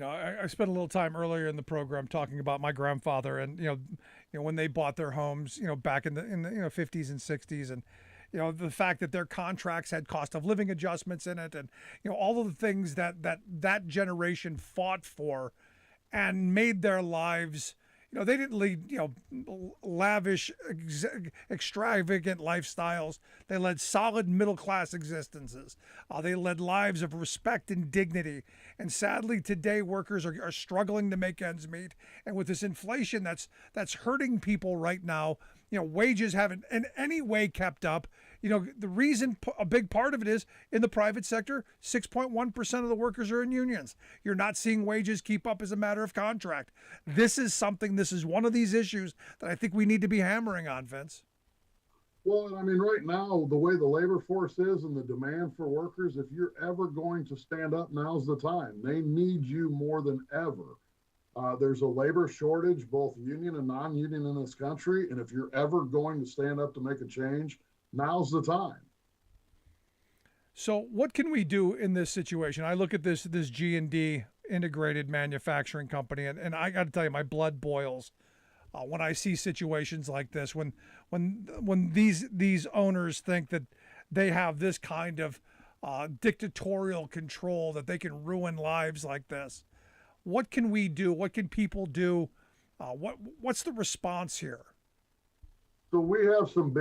I spent a little time earlier in the program talking about my grandfather and, when they bought their homes, back in the 50s and 60s, and the fact that their contracts had cost of living adjustments in it, and all of the things that generation fought for and made their lives. They didn't lead lavish, extravagant lifestyles. They led solid middle class existences. They led lives of respect and dignity. And sadly, today workers are struggling to make ends meet. And with this inflation that's hurting people right now, wages haven't in any way kept up. The reason, a big part of it is in the private sector, 6.1% of the workers are in unions. You're not seeing wages keep up as a matter of contract. This is one of these issues that I think we need to be hammering on, Vince. Well, right now, the way the labor force is and the demand for workers, if you're ever going to stand up, now's the time. They need you more than ever. There's a labor shortage, both union and non-union in this country. And if you're ever going to stand up to make a change, now's the time. So what can we do in this situation? I look at this G&D integrated manufacturing company, and I got to tell you, my blood boils when I see situations like this, when these owners think that they have this kind of dictatorial control, that they can ruin lives like this. What can we do? What can people do? What's the response here? So we have some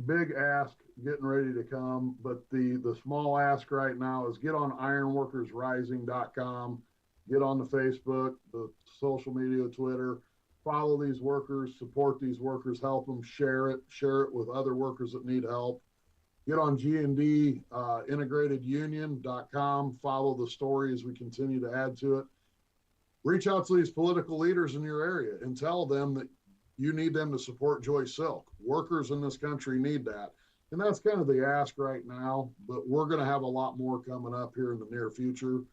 big ask getting ready to come, but the small ask right now is get on ironworkersrising.com, get on the Facebook, the social media, Twitter, follow these workers, support these workers, help them, share it with other workers that need help. Get on G&D integratedunion.com, follow the story as we continue to add to it. reach out to these political leaders in your area and tell them that you need them to support Joyce Silk. Workers in this country need that. And that's kind of the ask right now, but we're going to have a lot more coming up here in the near future.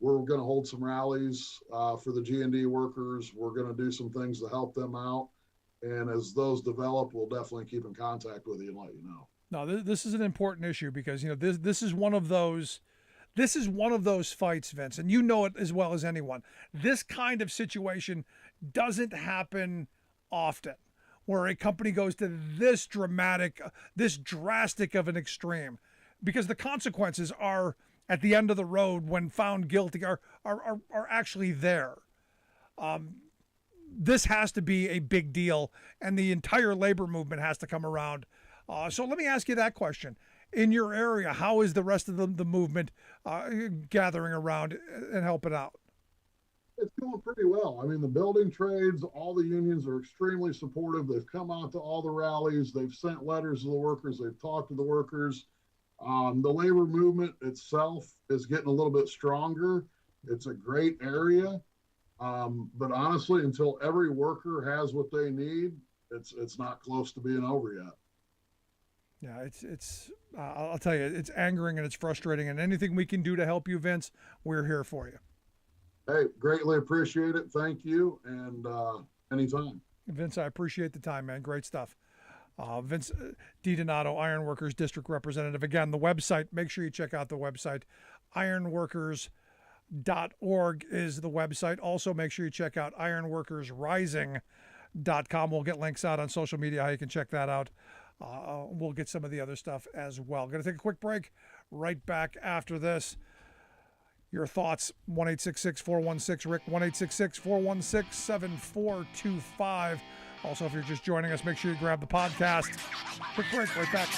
We're going to hold some rallies for the G&D workers. We're going to do some things to help them out. And as those develop, we'll definitely keep in contact with you and let you know. No, this is an important issue because, this is one of those fights, Vince, and you know it as well as anyone. This kind of situation doesn't happen often, where a company goes to this drastic of an extreme, because the consequences are at the end of the road when found guilty are actually there. This has to be a big deal, and the entire labor movement has to come around. So let me ask you that question. In your area, how is the rest of the movement gathering around and helping out? It's going pretty well. I mean, the building trades, all the unions are extremely supportive. They've come out to all the rallies. They've sent letters to the workers. They've talked to the workers. The labor movement itself is getting a little bit stronger. It's a great area. But honestly, until every worker has what they need, it's not close to being over yet. Yeah, it's I'll tell you, it's angering and it's frustrating, and anything we can do to help you, Vince, we're here for you. Hey, greatly appreciate it. Thank you. And anytime. Vince, I appreciate the time, man. Great stuff. Vince DiDonato, Ironworkers District Representative. Again, the website, make sure you check out the website. Ironworkers.org is the website. Also, make sure you check out ironworkersrising.com. We'll get links out on social media how you can check that out. We'll get some of the other stuff as well. Going to take a quick break. Right back after this. Your thoughts, 1-866-416-RICK, 1-866-416-7425. Also, if you're just joining us, make sure you grab the podcast. Quick break, right back.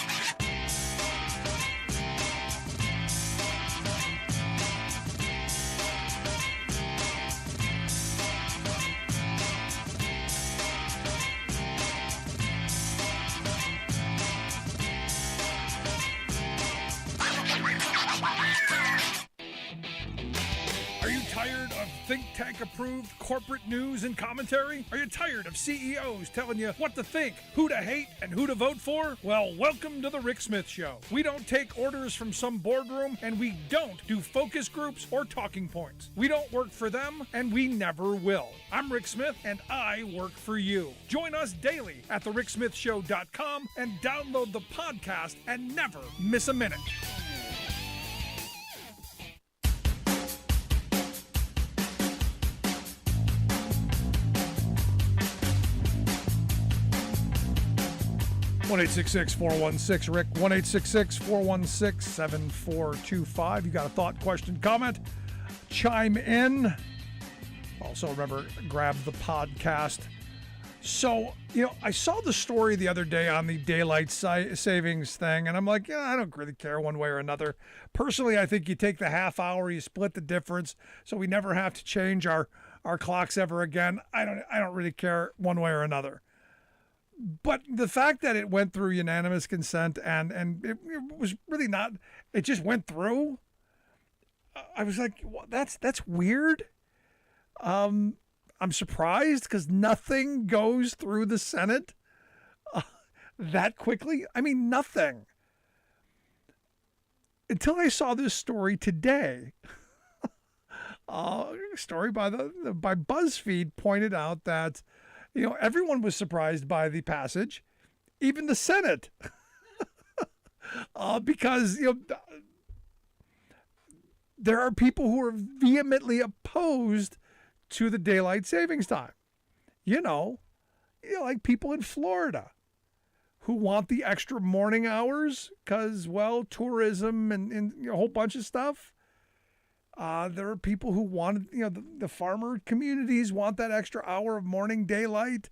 Think tank approved corporate news and commentary? Are you tired of CEOs telling you what to think, who to hate, and who to vote for? Well, welcome to the Rick Smith Show. We don't take orders from some boardroom, and we don't do focus groups or talking points. We don't work for them, and we never will. I'm Rick Smith, and I work for you. Join us daily at thericksmithshow.com and download the podcast and never miss a minute. One 416-RICK, 1-866-416-7425. You got a thought, question, comment? Chime in. Also, remember, grab the podcast. So, I saw the story the other day on the daylight savings thing, and I'm like, I don't really care one way or another. Personally, I think you take the half hour, you split the difference, so we never have to change our clocks ever again. I don't really care one way or another. But the fact that it went through unanimous consent and it was really not, it just went through. I was like, well, that's weird. I'm surprised because nothing goes through the Senate that quickly. I mean, nothing. Until I saw this story today. Story by BuzzFeed pointed out that everyone was surprised by the passage, even the Senate, because there are people who are vehemently opposed to the daylight savings time. Like people in Florida who want the extra morning hours because, tourism and a whole bunch of stuff. There are people who want, the farmer communities want that extra hour of morning daylight.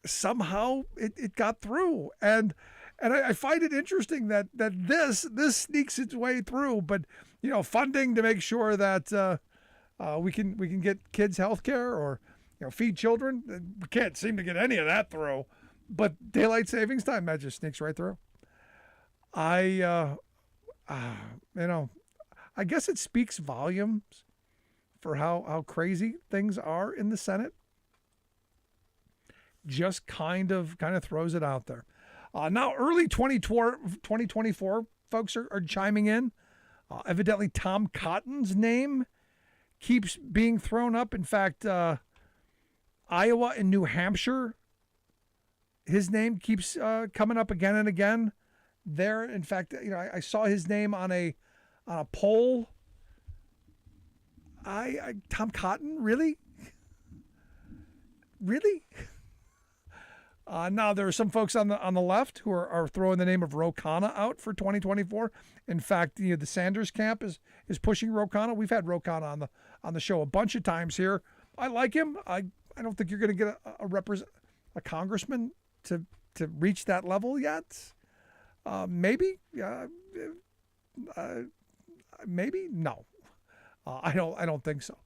Somehow it got through. And I find it interesting that this sneaks its way through, but, funding to make sure that we can get kids health care or, feed children. We can't seem to get any of that through, but daylight savings time, that just sneaks right through. I guess it speaks volumes for how crazy things are in the Senate. Just kind of throws it out there. Now, early 2024 folks are chiming in. Evidently, Tom Cotton's name keeps being thrown up. In fact, Iowa and New Hampshire, his name keeps coming up again and again. There, in fact, I saw his name on a poll. Tom Cotton, really? Really? Now, there are some folks on the left who are throwing the name of Ro Khanna out for 2024. In fact, the Sanders camp is pushing Ro Khanna. We've had Ro Khanna on the show a bunch of times here. I like him. I don't think you're going to get a congressman to reach that level yet. Maybe. Maybe no. I don't think so.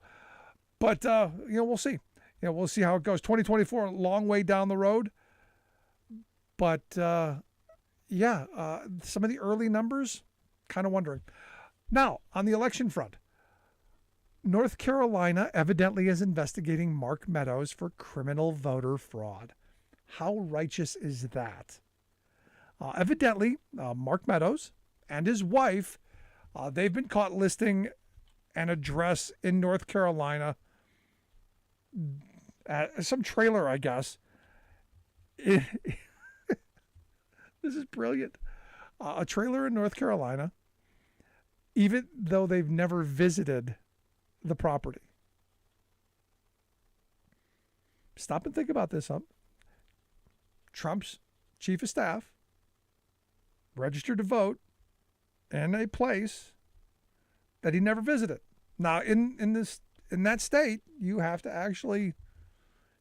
But we'll see. We'll see how it goes. 2024, a long way down the road. But, some of the early numbers, kind of wondering. Now, on the election front, North Carolina evidently is investigating Mark Meadows for criminal voter fraud. How righteous is that? Evidently, Mark Meadows and his wife, they've been caught listing an address in North Carolina, some trailer, I guess. This is brilliant. A trailer in North Carolina, even though they've never visited the property. Stop and think about this, huh? Trump's chief of staff registered to vote in a place that he never visited. Now, in that state, you have to actually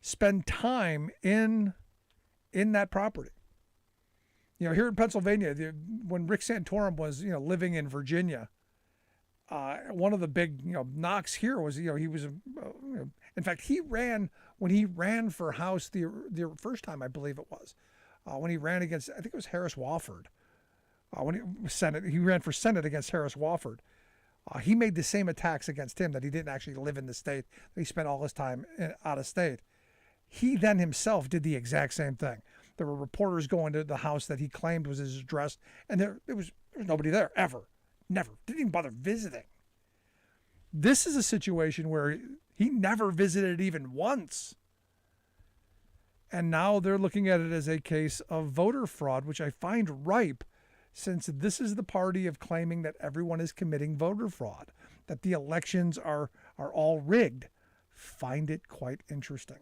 spend time in that property. Here in Pennsylvania, when Rick Santorum was, living in Virginia, one of the big, knocks here was, he was, in fact, when he ran for House the first time, I believe it was, when he ran against, I think it was Harris Wofford, he ran for Senate against Harris Wofford. He made the same attacks against him, that he didn't actually live in the state, that he spent all his time out of state. He then himself did the exact same thing. There were reporters going to the house that he claimed was his address, and there was nobody there, ever. Never. Didn't even bother visiting. This is a situation where he never visited even once. And now they're looking at it as a case of voter fraud, which I find ripe, since this is the party of claiming that everyone is committing voter fraud, that the elections are all rigged. Find it quite interesting.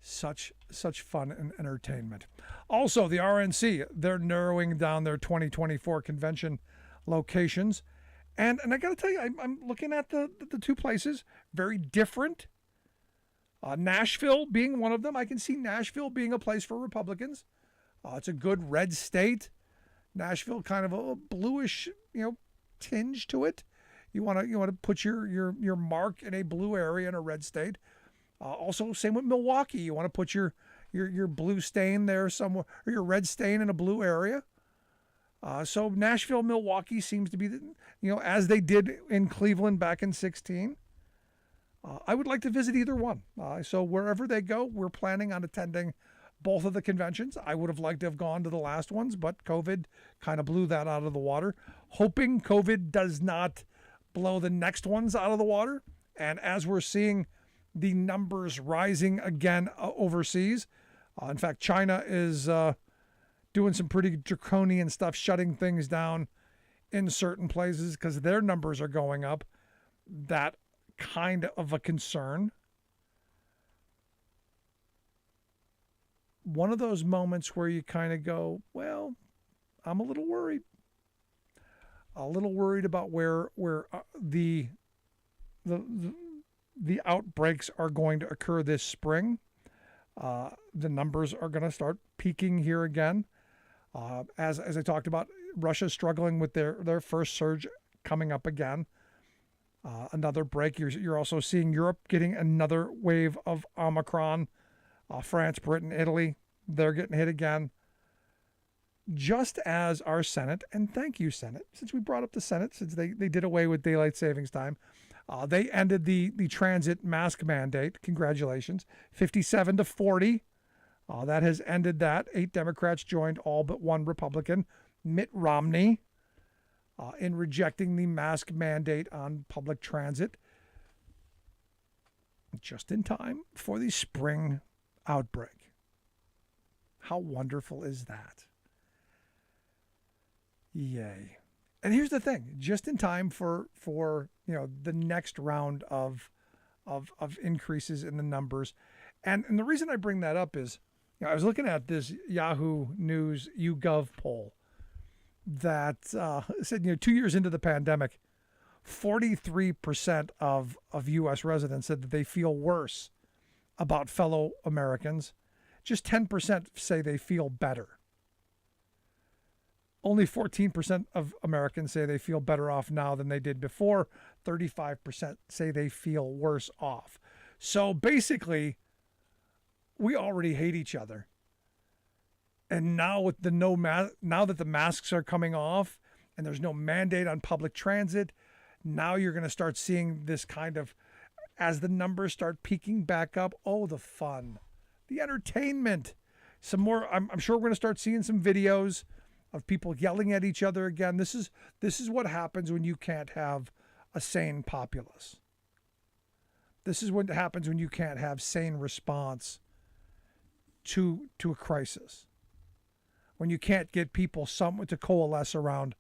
Such fun and entertainment. Also, the RNC, they're narrowing down their 2024 convention locations. And I got to tell you, I'm looking at the two places, very different. Nashville being one of them. I can see Nashville being a place for Republicans. It's a good red state. Nashville, kind of a bluish, tinge to it. You want to put your mark in a blue area in a red state. Also, same with Milwaukee. You want to put your blue stain there somewhere, or your red stain in a blue area. So Nashville, Milwaukee seems to be, as they did in Cleveland back in 2016. I would like to visit either one. So wherever they go, we're planning on attending both of the conventions. I would have liked to have gone to the last ones, but COVID kind of blew that out of the water. Hoping COVID does not blow the next ones out of the water. And as we're seeing the numbers rising again overseas, in fact, China is doing some pretty draconian stuff, shutting things down in certain places because their numbers are going up. That kind of a concern. One of those moments where you kind of go, well, I'm a little worried. A little worried about where the outbreaks are going to occur this spring. The numbers are going to start peaking here again. As I talked about, Russia's struggling with their first surge coming up again. Another break. You're also seeing Europe getting another wave of Omicron. France, Britain, Italy, they're getting hit again. just as our Senate, and thank you, Senate, since we brought up the Senate, since they did away with daylight savings time, they ended the transit mask mandate. Congratulations. 57 to 40. That has ended that. 8 Democrats joined all but 1 Republican, Mitt Romney, in rejecting the mask mandate on public transit just in time for the spring outbreak. How wonderful is that? Yay. And here's the thing, just in time for the next round of increases in the numbers. And the reason I bring that up is, I was looking at this Yahoo News YouGov poll that said, 2 years into the pandemic, 43% of U.S. residents said that they feel worse about fellow Americans. Just 10% say they feel better. Only 14% of Americans say they feel better off now than they did before. 35% say they feel worse off. So basically, we already hate each other. And now with the now that the masks are coming off and there's no mandate on public transit, now you're going to start seeing this kind of, as the numbers start peaking back up, the fun, the entertainment, some more. I'm sure we're going to start seeing some videos of people yelling at each other again. This is what happens when you can't have a sane populace. This is what happens when you can't have sane response to a crisis. When you can't get people somewhat to coalesce around,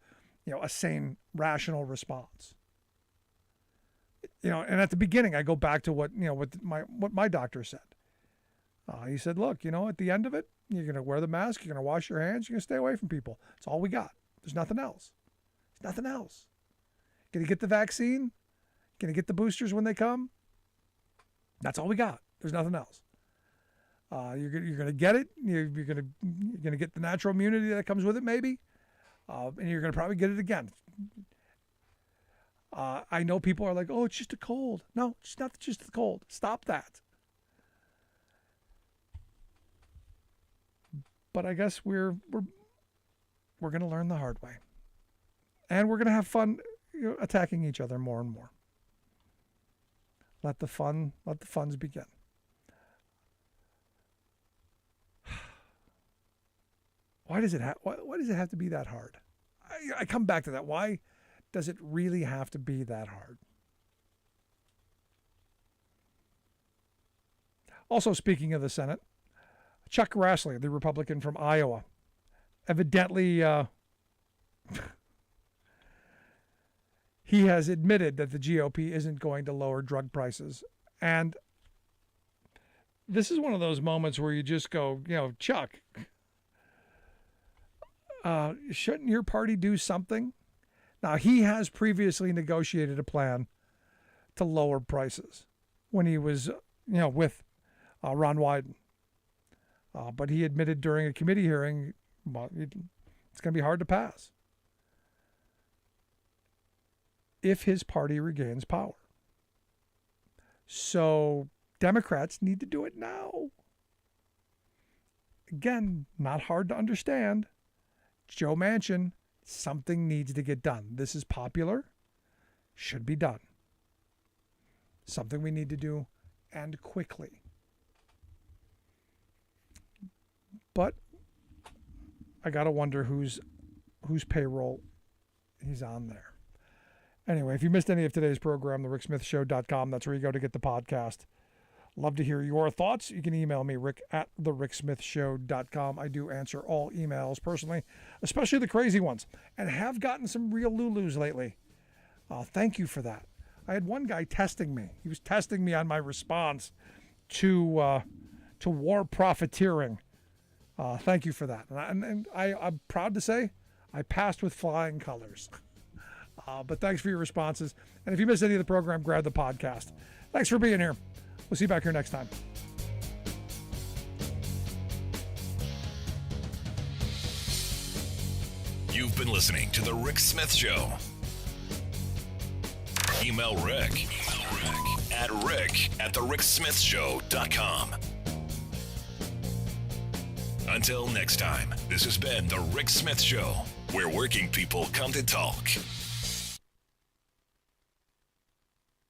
a sane, rational response. And at the beginning, I go back to what my doctor said. He said, look, at the end of it, you're going to wear the mask, you're going to wash your hands, you're going to stay away from people. That's all we got. There's nothing else. There's nothing else. Going to get the vaccine? Going to get the boosters when they come? That's all we got. There's nothing else. You're going to get it. You're going to get the natural immunity that comes with it, maybe. And you're going to probably get it again. I know people are like, oh, it's just a cold. No, it's not just a cold. Stop that. But I guess we're going to learn the hard way. And we're going to have fun attacking each other more and more. Let the funs begin. Why does it have to be that hard? I come back to that. Why does it really have to be that hard? Also, speaking of the Senate, Chuck Grassley, the Republican from Iowa, evidently he has admitted that the GOP isn't going to lower drug prices. And this is one of those moments where you just go, Chuck, shouldn't your party do something? Now, he has previously negotiated a plan to lower prices when he was, with Ron Wyden. But he admitted during a committee hearing, it's going to be hard to pass if his party regains power. So Democrats need to do it now. Again, not hard to understand. Joe Manchin, something needs to get done. This is popular, should be done. Something we need to do, and quickly. But I got to wonder whose payroll he's on there. Anyway, if you missed any of today's program, thericksmithshow.com, that's where you go to get the podcast. Love to hear your thoughts. You can email me, rick@thericksmithshow.com. I do answer all emails personally, especially the crazy ones, and have gotten some real Lulus lately. Thank you for that. I had one guy testing me. He was testing me on my response to war profiteering. Thank you for that. And I'm proud to say I passed with flying colors. But thanks for your responses. And if you missed any of the program, grab the podcast. Thanks for being here. We'll see you back here next time. You've been listening to The Rick Smith Show. Email Rick at rick@thericksmithshow.com. Until next time, this has been The Rick Smith Show, where working people come to talk.